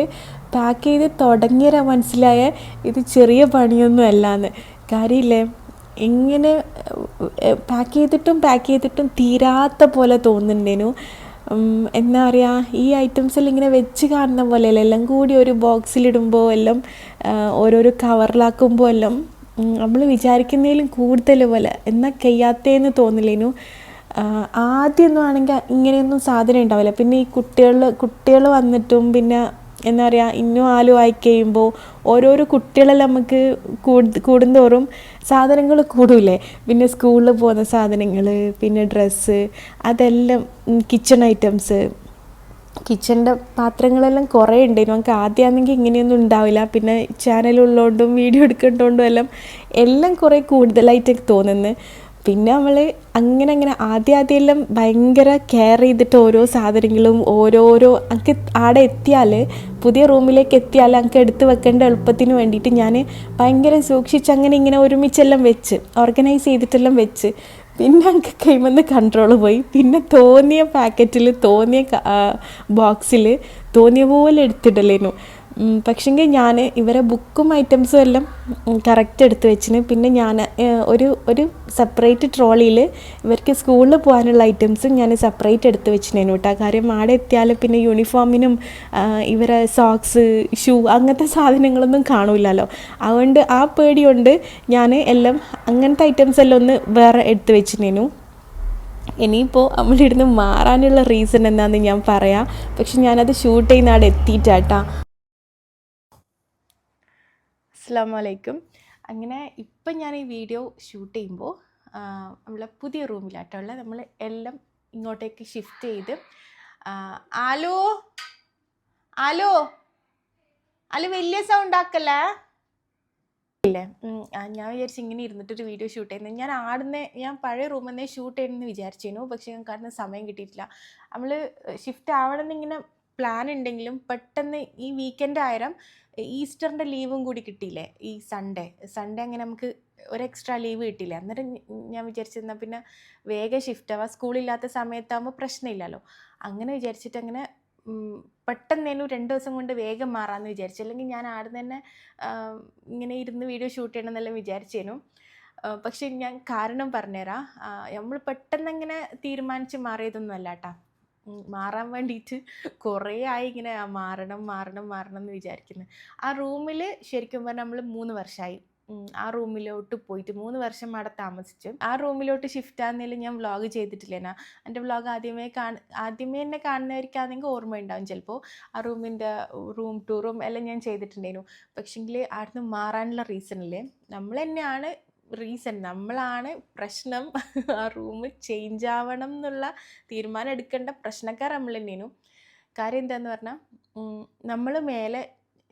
പാക്ക് ചെയ്ത് തുടങ്ങിയ മനസ്സിലായ ഇത് ചെറിയ പണിയൊന്നും അല്ലാന്ന്. കാര്യമില്ലേ, ഇങ്ങനെ പാക്ക് ചെയ്തിട്ടും തീരാത്ത പോലെ തോന്നുന്നുണ്ടേനു. എന്താ പറയുക, ഈ ഐറ്റംസെല്ലാം ഇങ്ങനെ വെച്ച് കാണുന്ന പോലെയല്ല, എല്ലാം കൂടി ഒരു ബോക്സിലിടുമ്പോൾ എല്ലാം ഓരോരോ കവറിലാക്കുമ്പോൾ എല്ലാം നമ്മൾ വിചാരിക്കുന്നതിലും കൂടുതൽ പോലെ എന്നാൽ കഴിയാത്തതെന്ന് തോന്നില്ലേനു. ആദ്യമൊന്നും ആണെങ്കിൽ ഇങ്ങനെയൊന്നും സാധനം ഉണ്ടാവില്ല. പിന്നെ ഈ കുട്ടികൾ വന്നിട്ടും പിന്നെ എന്താ പറയുക, ഇന്നും ആലും ആയി കഴിയുമ്പോൾ ഓരോരോ കുട്ടികളെല്ലാം നമുക്ക് കൂടുന്തോറും സാധനങ്ങൾ കൂടില്ലേ. പിന്നെ സ്കൂളിൽ പോകുന്ന സാധനങ്ങൾ, പിന്നെ ഡ്രസ്സ്, അതെല്ലാം കിച്ചൺ ഐറ്റംസ്, കിച്ചണിൻ്റെ പാത്രങ്ങളെല്ലാം കുറേ ഉണ്ടായിരുന്നു. നമുക്ക് ആദ്യമാണെങ്കിൽ ഇങ്ങനെയൊന്നും ഉണ്ടാവില്ല. പിന്നെ ചാനലുള്ളതുകൊണ്ടും വീഡിയോ എടുക്കേണ്ടതുകൊണ്ടും എല്ലാം കുറേ കൂടുതലായിട്ട് തോന്നുന്നു. പിന്നെ നമ്മൾ അങ്ങനെ ആദ്യമെല്ലാം ഭയങ്കര കെയർ ചെയ്തിട്ട് ഓരോ സാധനങ്ങളും ഓരോരോ എനിക്ക് ആടെ എത്തിയാൽ, പുതിയ റൂമിലേക്ക് എത്തിയാൽ എനിക്ക് എടുത്ത് വെക്കേണ്ട എളുപ്പത്തിന് വേണ്ടിയിട്ട് ഞാൻ ഭയങ്കര സൂക്ഷിച്ച് ഇങ്ങനെ ഒരുമിച്ചെല്ലാം വെച്ച് ഓർഗനൈസ് ചെയ്തിട്ടെല്ലാം വെച്ച്. പിന്നെ എനിക്ക് കൈമെന്ന് കൺട്രോൾ പോയി. പിന്നെ തോന്നിയ പാക്കറ്റിൽ തോന്നിയ ബോക്സിൽ തോന്നിയ പോലെ എടുത്തിടലേനു. പക്ഷെങ്കിൽ ഞാൻ ഇവരെ ബുക്കും ഐറ്റംസും എല്ലാം കറക്റ്റ് എടുത്ത് വെച്ചിന്. പിന്നെ ഞാൻ ഒരു സെപ്പറേറ്റ് ട്രോളിയിൽ ഇവർക്ക് സ്കൂളിൽ പോകാനുള്ള ഐറ്റംസും ഞാൻ സെപ്പറേറ്റ് എടുത്ത് വെച്ചിനേനു കേട്ടോ. കാര്യം ആടെ എത്തിയാൽ പിന്നെ യൂണിഫോമിനും ഇവരെ സോക്സ്, ഷൂ അങ്ങനത്തെ സാധനങ്ങളൊന്നും കാണില്ലല്ലോ. അതുകൊണ്ട് ആ പേടി കൊണ്ട് ഞാൻ എല്ലാം അങ്ങനത്തെ ഐറ്റംസ് എല്ലാം ഒന്ന് വേറെ എടുത്ത് വെച്ചിനേനു. ഇനിയിപ്പോൾ നമ്മളിരുന്ന് മാറാനുള്ള റീസൺ എന്താണെന്ന് ഞാൻ പറയാം. പക്ഷെ ഞാനത് ഷൂട്ട് ചെയ്യുന്ന അവിടെ എത്തിയിട്ടാട്ടാ. അസ്സലാമു അലൈക്കും. അങ്ങനെ ഇപ്പം ഞാൻ ഈ വീഡിയോ ഷൂട്ട് ചെയ്യുമ്പോൾ നമ്മളെ പുതിയ റൂമിലാട്ടോ ഉള്ളത്. നമ്മൾ എല്ലാം ഇങ്ങോട്ടേക്ക് ഷിഫ്റ്റ് ചെയ്ത് ആലോ ആലോ അല്ല വലിയ സൗണ്ട് ആക്കല്ലേ ഇല്ലേ. ഞാൻ വിചാരിച്ചു ഇങ്ങനെ ഇരുന്നിട്ടൊരു വീഡിയോ ഷൂട്ട് ചെയ്യുന്നത്. ഞാൻ പഴയ റൂമിൽ നിന്നേ ഷൂട്ട് ചെയ്യണമെന്ന് വിചാരിച്ചിരുന്നു. പക്ഷേ ഞങ്ങൾക്ക് അതിന് സമയം കിട്ടിയിട്ടില്ല. നമ്മൾ ഷിഫ്റ്റ് ആവണമെന്നിങ്ങനെ പ്ലാൻ ഉണ്ടെങ്കിലും പെട്ടെന്ന് ഈ വീക്കെൻഡ് ആയിരം ഈസ്റ്ററിൻ്റെ ലീവും കൂടി കിട്ടിയില്ലേ, ഈ സൺഡേ അങ്ങനെ നമുക്ക് ഒരു എക്സ്ട്രാ ലീവ് കിട്ടിയില്ലേ. അന്നേരം ഞാൻ വിചാരിച്ചിരുന്നാൽ പിന്നെ വേഗം ഷിഫ്റ്റ് ആവാം, സ്കൂളില്ലാത്ത സമയത്താകുമ്പോൾ പ്രശ്നമില്ലല്ലോ. അങ്ങനെ വിചാരിച്ചിട്ട് അങ്ങനെ പെട്ടെന്നേനു 2 ദിവസം കൊണ്ട് വേഗം മാറാമെന്ന് വിചാരിച്ചു. അല്ലെങ്കിൽ ഞാൻ ആദ്യം തന്നെ ഇങ്ങനെ ഇരുന്ന് വീഡിയോ ഷൂട്ട് ചെയ്യണമെന്നെല്ലാം വിചാരിച്ചേനു. പക്ഷെ ഞാൻ കാരണം പറഞ്ഞുതരാം. നമ്മൾ പെട്ടെന്ന് അങ്ങനെ തീരുമാനിച്ച് മാറിയതൊന്നും അല്ല കേട്ടോ. മാറാൻ വേണ്ടിയിട്ട് കുറേ ആയി ഇങ്ങനെ മാറണം എന്ന് വിചാരിക്കുന്നത്. ആ റൂമിൽ ശരിക്കും പറഞ്ഞാൽ നമ്മൾ 3 വർഷമായി ആ റൂമിലോട്ട് പോയിട്ട് 3 വർഷം അവിടെ താമസിച്ചു. ആ റൂമിലോട്ട് ഷിഫ്റ്റ് ആകുന്നതിൽ ഞാൻ വ്ളോഗ് ചെയ്തിട്ടില്ലേനാ. എൻ്റെ വ്ളോഗ് ആദ്യമേ തന്നെ കാണുന്നവർക്കാണെങ്കിൽ ഓർമ്മ ഉണ്ടാവും ചിലപ്പോൾ. ആ റൂം ടൂറും എല്ലാം ഞാൻ ചെയ്തിട്ടുണ്ടായിരുന്നു. പക്ഷെങ്കിൽ അവിടുന്ന് മാറാനുള്ള റീസണില്ലേ, നമ്മൾ തന്നെയാണ് റീസൺ, നമ്മളാണ് പ്രശ്നം. ആ റൂം ചേഞ്ച് ആവണം എന്നുള്ള തീരുമാനം എടുക്കേണ്ട പ്രശ്നക്കാർ നമ്മൾ തന്നെയാണ്. കാര്യം എന്താന്ന് പറഞ്ഞാൽ, നമ്മൾ മേലെ,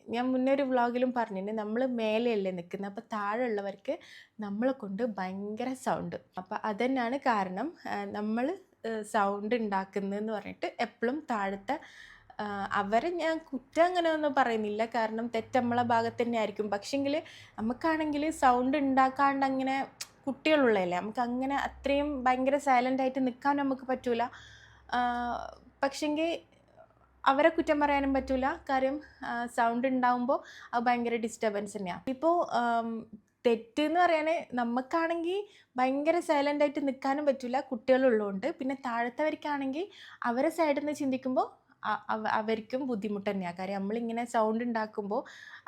ഞാൻ മുന്നേ ഒരു വ്ളോഗിലും പറഞ്ഞിട്ടുണ്ട്, നമ്മൾ മേലെയല്ലേ നിൽക്കുന്നത്. അപ്പോൾ താഴെ ഉള്ളവർക്ക് നമ്മളെ കൊണ്ട് ഭയങ്കര സൗണ്ട്. അപ്പോൾ അതന്നെയാണ് കാരണം നമ്മൾ സൗണ്ട് ഉണ്ടാക്കുന്നതെന്ന് പറഞ്ഞിട്ട് എപ്പോഴും താഴത്തെ അവരെ ഞാൻ കുറ്റം അങ്ങനെ ഒന്നും പറയുന്നില്ല. കാരണം തെറ്റ് നമ്മളെ ഭാഗത്ത് തന്നെ ആയിരിക്കും. പക്ഷെങ്കിൽ നമുക്കാണെങ്കിൽ സൗണ്ട് ഉണ്ടാക്കാണ്ട് അങ്ങനെ കുട്ടികളുള്ളതല്ലേ, നമുക്ക് അങ്ങനെ അത്രയും ഭയങ്കര സൈലൻ്റായിട്ട് നിൽക്കാൻ നമുക്ക് പറ്റൂല. പക്ഷെങ്കിൽ അവരെ കുറ്റം പറയാനും പറ്റൂല. കാര്യം സൗണ്ട് ഉണ്ടാകുമ്പോൾ അത് ഭയങ്കര ഡിസ്റ്റർബൻസ് തന്നെയാണ്. ഇപ്പോൾ തെറ്റ് എന്ന് പറയാൻ നമുക്കാണെങ്കിൽ ഭയങ്കര സൈലൻ്റായിട്ട് നിൽക്കാനും പറ്റില്ല, കുട്ടികളുള്ളതുകൊണ്ട്. പിന്നെ താഴത്തവർക്കാണെങ്കിൽ അവരെ സൈഡിൽ നിന്ന് ചിന്തിക്കുമ്പോൾ അവർക്കും ബുദ്ധിമുട്ട് തന്നെയാണ്. കാര്യം നമ്മളിങ്ങനെ സൗണ്ട് ഉണ്ടാക്കുമ്പോൾ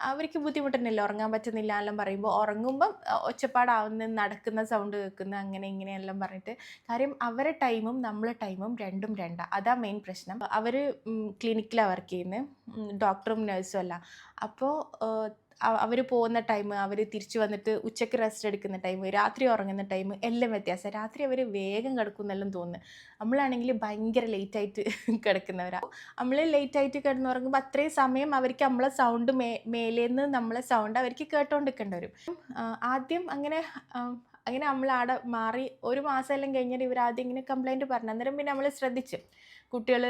അവർക്ക് ബുദ്ധിമുട്ട് തന്നെയല്ലേ, ഉറങ്ങാൻ പറ്റുന്നില്ല എല്ലാം പറയുമ്പോൾ. ഉറങ്ങുമ്പം ഒച്ചപ്പാടാവുന്ന, നടക്കുന്ന സൗണ്ട് കേൾക്കുന്ന, അങ്ങനെ ഇങ്ങനെയെല്ലാം പറഞ്ഞിട്ട്. കാര്യം അവരെ ടൈമും നമ്മളെ ടൈമും രണ്ടും രണ്ടാണ്. അതാ മെയിൻ പ്രശ്നം. അവർ ക്ലിനിക്കിലാണ് വർക്ക് ചെയ്യുന്നത്, ഡോക്ടറും നഴ്സും അല്ല. അപ്പോൾ അവർ പോകുന്ന ടൈം, അവർ തിരിച്ചു വന്നിട്ട് ഉച്ചയ്ക്ക് റെസ്റ്റ് എടുക്കുന്ന ടൈം, രാത്രി ഉറങ്ങുന്ന ടൈം എല്ലാം വ്യത്യാസം. രാത്രി അവർ വേഗം കിടക്കുന്നെല്ലാം തോന്നുന്നു. നമ്മളാണെങ്കിൽ ഭയങ്കര ലേറ്റായിട്ട് കിടക്കുന്നവരാണ്. നമ്മൾ ലേറ്റായിട്ട് കിടന്നുറങ്ങുമ്പോൾ അത്രയും സമയം അവർക്ക് നമ്മളെ സൗണ്ട് മേലേന്ന് നമ്മളെ സൗണ്ട് അവർക്ക് കേട്ടോണ്ടിരിക്കേണ്ടി വരും. ആദ്യം അങ്ങനെ നമ്മളവിടെ മാറി ഒരു മാസമെല്ലാം കഴിഞ്ഞിട്ട് ഇവർ ആദ്യം ഇങ്ങനെ കംപ്ലൈൻറ്റ് പറഞ്ഞു. അന്നേരം പിന്നെ നമ്മൾ ശ്രദ്ധിച്ചു. കുട്ടികൾ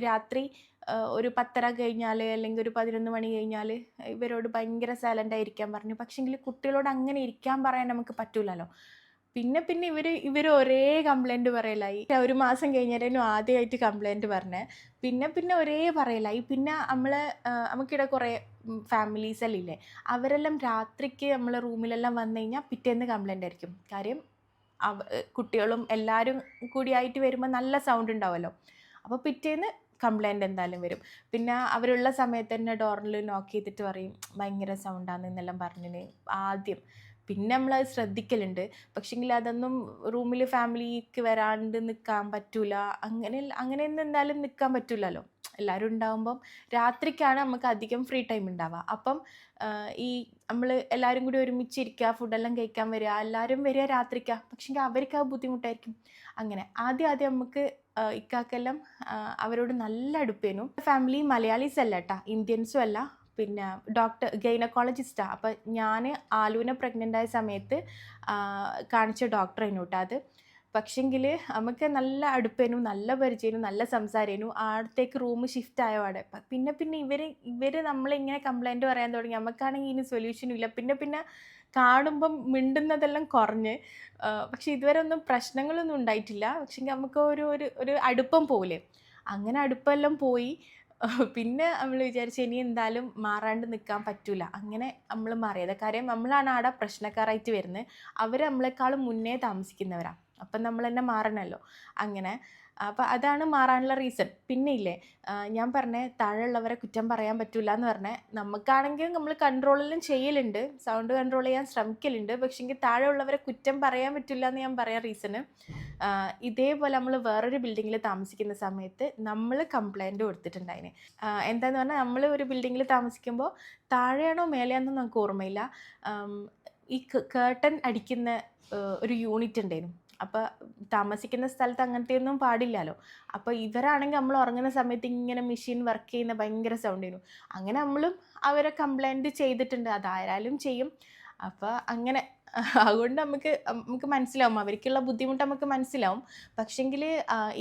രാത്രി ഒരു 10:30 കഴിഞ്ഞാൽ അല്ലെങ്കിൽ ഒരു 11 മണി കഴിഞ്ഞാൽ ഇവരോട് ഭയങ്കര സൈലൻ്റായിരിക്കാൻ പറഞ്ഞു. പക്ഷേങ്കിൽ കുട്ടികളോട് അങ്ങനെ ഇരിക്കാൻ പറയാൻ നമുക്ക് പറ്റൂലല്ലോ. പിന്നെ ഇവർ ഒരേ കംപ്ലൈൻറ്റ് പറയലായി. ഒരു മാസം കഴിഞ്ഞാലും ആദ്യമായിട്ട് കംപ്ലൈൻറ്റ് പറഞ്ഞേ. പിന്നെ ഒരേ പറയലായി. പിന്നെ നമുക്കിവിടെ കുറേ ഫാമിലീസെല്ലാം ഇല്ലേ, അവരെല്ലാം രാത്രിക്ക് നമ്മളെ റൂമിലെല്ലാം വന്നു കഴിഞ്ഞാൽ പിറ്റേന്ന് കംപ്ലൈൻ്റ് ആയിരിക്കും. കാര്യം കുട്ടികളും എല്ലാവരും കൂടിയായിട്ട് വരുമ്പോൾ നല്ല സൗണ്ട് ഉണ്ടാവുമല്ലോ. അപ്പോൾ പിറ്റേന്ന് കംപ്ലൈൻറ്റ് എന്തായാലും വരും. പിന്നെ അവരുള്ള സമയത്ത് തന്നെ ഡോറിൽ നോക്ക് ചെയ്തിട്ട് പറയും ഭയങ്കര സൗണ്ടാണെന്നെല്ലാം പറഞ്ഞിന് ആദ്യം. പിന്നെ നമ്മളത് ശ്രദ്ധിക്കലുണ്ട്. പക്ഷേങ്കിൽ അതൊന്നും റൂമിൽ ഫാമിലിക്ക് വരാണ്ട് നിൽക്കാൻ പറ്റൂല. അങ്ങനെയൊന്നും എന്തായാലും നിൽക്കാൻ പറ്റില്ലല്ലോ. എല്ലാവരും ഉണ്ടാകുമ്പം രാത്രിക്കാണ് നമുക്ക് അധികം ഫ്രീ ടൈം ഉണ്ടാവുക. അപ്പം നമ്മൾ എല്ലാവരും കൂടി ഒരുമിച്ചിരിക്കുക, ഫുഡെല്ലാം കഴിക്കാൻ വരിക, എല്ലാവരും വരിക രാത്രിക്കാണ്. പക്ഷേങ്കിൽ അവർക്ക് അത് ബുദ്ധിമുട്ടായിരിക്കും. അങ്ങനെ ആദ്യം നമുക്ക് ഇക്കാക്കെല്ലാം അവരോട് നല്ല അടുപ്പേനു. ഫാമിലി മലയാളീസ് അല്ല കേട്ടോ, ഇന്ത്യൻസും അല്ല. പിന്നെ ഗൈനക്കോളജിസ്റ്റാണ്. അപ്പം ഞാൻ ആലുവിനെ പ്രഗ്നൻ്റ് ആയ സമയത്ത് കാണിച്ച ഡോക്ടറേനു കേട്ടോ അത്. പക്ഷെങ്കിൽ നമുക്ക് നല്ല അടുപ്പേനു, നല്ല പരിചയനും, നല്ല സംസാരേനു. അടുത്തേക്ക് റൂം ഷിഫ്റ്റ് ആയപാടെ പിന്നെ ഇവർ നമ്മളിങ്ങനെ കംപ്ലൈൻറ്റ് പറയാൻ തുടങ്ങി. നമുക്കാണെങ്കിൽ ഇനി സൊല്യൂഷനും ഇല്ല. പിന്നെ കാണുമ്പം മിണ്ടുന്നതെല്ലാം കുറഞ്ഞ്. പക്ഷെ ഇതുവരെ ഒന്നും പ്രശ്നങ്ങളൊന്നും ഉണ്ടായിട്ടില്ല. പക്ഷെങ്കിൽ നമുക്ക് ഒരു അടുപ്പം പോലെ അങ്ങനെ അടുപ്പെല്ലാം പോയി. പിന്നെ നമ്മൾ വിചാരിച്ചു ഇനി എന്തായാലും മാറാണ്ട് നിൽക്കാൻ പറ്റൂല. അങ്ങനെ നമ്മൾ മാറിയത്. കാര്യം നമ്മളാണ് അവിടെ പ്രശ്നക്കാരായിട്ട് വരുന്നത്. അവർ നമ്മളെക്കാളും മുന്നേ താമസിക്കുന്നവരാണ്. അപ്പം നമ്മൾ തന്നെ മാറണമല്ലോ. അങ്ങനെ അപ്പോൾ അതാണ് മാറാനുള്ള റീസൺ. പിന്നെ ഇല്ലേ, ഞാൻ പറഞ്ഞേ താഴെയുള്ളവരെ കുറ്റം പറയാൻ പറ്റില്ല എന്ന് പറഞ്ഞേ. നമുക്കാണെങ്കിൽ നമ്മൾ കൺട്രോളെല്ലാം ചെയ്യലുണ്ട്, സൗണ്ട് കൺട്രോൾ ചെയ്യാൻ ശ്രമിക്കലുണ്ട്. പക്ഷേങ്കിൽ താഴെയുള്ളവരെ കുറ്റം പറയാൻ പറ്റില്ല എന്ന് ഞാൻ പറയാൻ റീസണ്, ഇതേപോലെ നമ്മൾ വേറൊരു ബിൽഡിങ്ങിൽ താമസിക്കുന്ന സമയത്ത് നമ്മൾ കംപ്ലൈൻറ്റ് കൊടുത്തിട്ടുണ്ടായിന്. എന്താന്ന് പറഞ്ഞാൽ നമ്മൾ ഒരു ബിൽഡിങ്ങിൽ താമസിക്കുമ്പോൾ താഴെയാണോ മേലെയാണോ നമുക്ക് ഓർമ്മയില്ല, ഈ കേർട്ടൻ അടിക്കുന്ന ഒരു യൂണിറ്റ് ഉണ്ടായിരുന്നു. അപ്പോൾ താമസിക്കുന്ന സ്ഥലത്ത് അങ്ങനത്തെ ഒന്നും പാടില്ലല്ലോ. അപ്പോൾ ഇവരാണെങ്കിൽ നമ്മൾ ഉറങ്ങുന്ന സമയത്ത് ഇങ്ങനെ മെഷീൻ വർക്ക് ചെയ്യുന്ന ഭയങ്കര സൗണ്ട് ആയിരുന്നു. അങ്ങനെ നമ്മളും അവരെ കംപ്ലൈൻറ്റ് ചെയ്തിട്ടുണ്ട്, അതായാലും ചെയ്യും. അപ്പോൾ അങ്ങനെ അതുകൊണ്ട് നമുക്ക് മനസ്സിലാവും, അവർക്കുള്ള ബുദ്ധിമുട്ട് നമുക്ക് മനസ്സിലാവും. പക്ഷെങ്കിൽ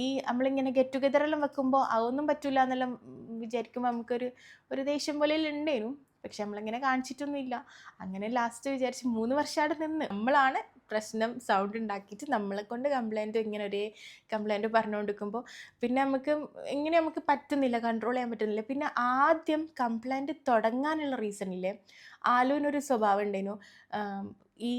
ഈ നമ്മളിങ്ങനെ ഗെറ്റ് ടുഗെദറെല്ലാം വെക്കുമ്പോൾ അതൊന്നും പറ്റില്ല എന്നെല്ലാം വിചാരിക്കുമ്പോൾ നമുക്കൊരു ദേഷ്യം പോലെ ഉണ്ടേനു. പക്ഷെ നമ്മളിങ്ങനെ കാണിച്ചിട്ടൊന്നുമില്ല. അങ്ങനെ ലാസ്റ്റ് വിചാരിച്ച് 3 വർഷം അവിടെ നിന്ന് നമ്മളാണ് പ്രശ്നം സൗണ്ട് ഉണ്ടാക്കിയിട്ട് നമ്മളെ കൊണ്ട് ഇങ്ങനെ ഒരേ കംപ്ലൈൻറ്റ് പറഞ്ഞുകൊണ്ടിരിക്കുമ്പോൾ പിന്നെ നമുക്ക് പറ്റുന്നില്ല, കൺട്രോൾ ചെയ്യാൻ പറ്റുന്നില്ല. പിന്നെ ആദ്യം കംപ്ലൈൻറ്റ് തുടങ്ങാനുള്ള റീസണില്ലേ, ആലുവിനൊരു സ്വഭാവം ഉണ്ടായിരുന്നു. ഈ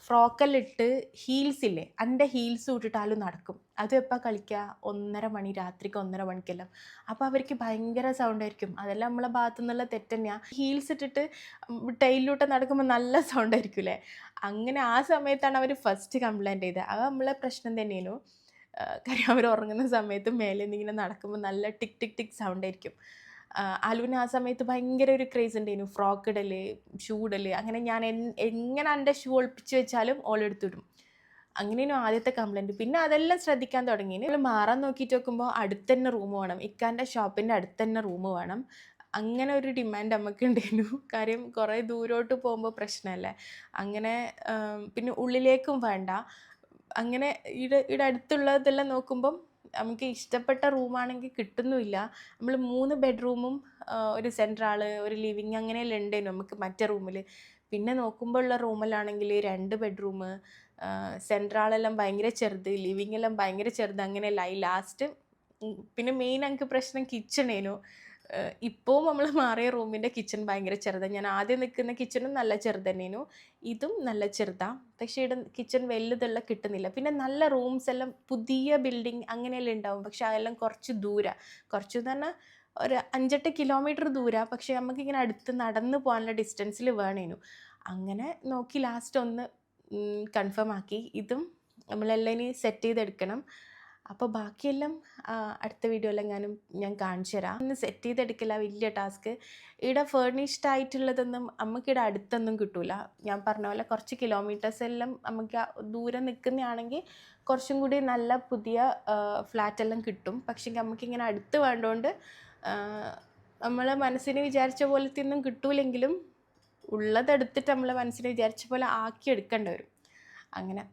ഫ്രോക്കെല്ലിട്ട് ഹീൽസ് ഇല്ലേ, എൻ്റെ ഹീൽസ് ഇട്ടിട്ടാലും നടക്കും. അതും എപ്പോൾ കളിക്കുക, 1:30 മണി, രാത്രിക്ക് 1:30 മണിക്കെല്ലാം. അപ്പോൾ അവർക്ക് ഭയങ്കര സൗണ്ട് ആയിരിക്കും. അതെല്ലാം നമ്മളെ ഭാഗത്തു നിന്നുള്ള തെറ്റ് തന്നെയാണ്. ഹീൽസ് ഇട്ടിട്ട് ടൈലിലൂട്ട് നടക്കുമ്പോൾ നല്ല സൗണ്ട് ആയിരിക്കില്ലേ. അങ്ങനെ ആ സമയത്താണ് അവർ ഫസ്റ്റ് കംപ്ലൈൻറ്റ് ചെയ്തത്. അത് നമ്മളെ പ്രശ്നം തന്നെയായിരുന്നു. കാര്യം അവർ ഉറങ്ങുന്ന സമയത്ത് മേലെ നിന്നിങ്ങനെ നടക്കുമ്പോൾ നല്ല ടിക് ടിക് ടിക് സൗണ്ട് ആയിരിക്കും. അലുവിന് ആ സമയത്ത് ഭയങ്കര ഒരു ക്രേസ് ഉണ്ടായിരുന്നു, ഫ്രോക്ക് ഇടൽ, ഷൂ ഇടൽ. അങ്ങനെ ഞാൻ എങ്ങനെ എൻ്റെ ഷൂ ഒളിപ്പിച്ച് വെച്ചാലും ഓളെടുത്തിടും. അങ്ങനെയാണ് ആദ്യത്തെ കംപ്ലൈൻറ്റ്. പിന്നെ അതെല്ലാം ശ്രദ്ധിക്കാൻ തുടങ്ങി. നമ്മൾ മാറാൻ നോക്കിയിട്ട് നോക്കുമ്പോൾ അടുത്ത് തന്നെ റൂം വേണം, ഇക്കാൻ്റെ ഷോപ്പിൻ്റെ അടുത്ത് തന്നെ റൂം വേണം. അങ്ങനെ ഒരു ഡിമാൻഡ് നമുക്ക് ഉണ്ടായിരുന്നു. കാര്യം കുറേ ദൂരോട്ട് പോകുമ്പോൾ പ്രശ്നമല്ലേ. അങ്ങനെ പിന്നെ ഉള്ളിലേക്കും വേണ്ട. അങ്ങനെ ഇവിടെ അടുത്തുള്ളതെല്ലാം നോക്കുമ്പം നമുക്ക് ഇഷ്ടപ്പെട്ട റൂമാണെങ്കിൽ കിട്ടുന്നുമില്ല. നമ്മൾ 3 ബെഡ്റൂമും ഒരു സെൻട്രൽ ഒരു ലിവിങ് അങ്ങനെയെല്ലാം ഉണ്ടായിരുന്നു നമുക്ക് മറ്റേ റൂമിൽ. പിന്നെ നോക്കുമ്പോൾ ഉള്ള റൂമിലാണെങ്കിൽ 2 ബെഡ്റൂം, സെൻട്രലെല്ലാം ഭയങ്കര ചെറുത്, ലിവിങ് എല്ലാം ഭയങ്കര ചെറുത്. അങ്ങനെയല്ല ഈ ലാസ്റ്റ്. പിന്നെ മെയിൻ എനിക്ക് പ്രശ്നം കിച്ചണേനു. ഇപ്പോഴും നമ്മൾ മാറിയ റൂമിൻ്റെ കിച്ചൺ ഭയങ്കര ചെറുതാണ്. ഞാൻ ആദ്യം നിൽക്കുന്ന കിച്ചണും നല്ല ചെറുത് തന്നെയായിരുന്നു, ഇതും നല്ല ചെറുതാണ്. പക്ഷേ ഇവിടെ കിച്ചൺ വലുതുള്ള കിട്ടുന്നില്ല. പിന്നെ നല്ല റൂംസ് എല്ലാം പുതിയ ബിൽഡിങ് അങ്ങനെയെല്ലാം ഉണ്ടാവും. പക്ഷെ അതെല്ലാം കുറച്ച് എന്ന് പറഞ്ഞാൽ ഒരു 5-8 കിലോമീറ്റർ ദൂരമാണ്. പക്ഷേ നമുക്കിങ്ങനെ അടുത്ത് നടന്ന് പോകാനുള്ള ഡിസ്റ്റൻസിൽ വേണേനു. അങ്ങനെ നോക്കി ലാസ്റ്റ് ഒന്ന് കൺഫേം ആക്കി. ഇതും നമ്മളെല്ലാം ഇനി സെറ്റ് ചെയ്തെടുക്കണം. അപ്പോൾ ബാക്കിയെല്ലാം അടുത്ത വീഡിയോയിലെങ്ങാനും ഞാൻ കാണിച്ചു തരാം. ഒന്ന് സെറ്റ് ചെയ്തെടുക്കില്ല, വലിയ ടാസ്ക്. ഇവിടെ ഫേർണിഷ്ഡ് ആയിട്ടുള്ളതൊന്നും നമുക്കിവിടെ അടുത്തൊന്നും കിട്ടൂല. ഞാൻ പറഞ്ഞ പോലെ കുറച്ച് കിലോമീറ്റേഴ്സ് എല്ലാം നമുക്ക് ദൂരം നിൽക്കുന്നതാണെങ്കിൽ കുറച്ചും കൂടി നല്ല പുതിയ ഫ്ലാറ്റെല്ലാം കിട്ടും. പക്ഷേ നമുക്കിങ്ങനെ അടുത്ത് വേണ്ടതുകൊണ്ട് നമ്മളെ മനസ്സിന് വിചാരിച്ച പോലത്തെ ഒന്നും കിട്ടൂലെങ്കിലും ഉള്ളതെടുത്തിട്ട് നമ്മളെ മനസ്സിന് വിചാരിച്ച പോലെ ആക്കിയെടുക്കേണ്ടി വരും. അങ്ങനെ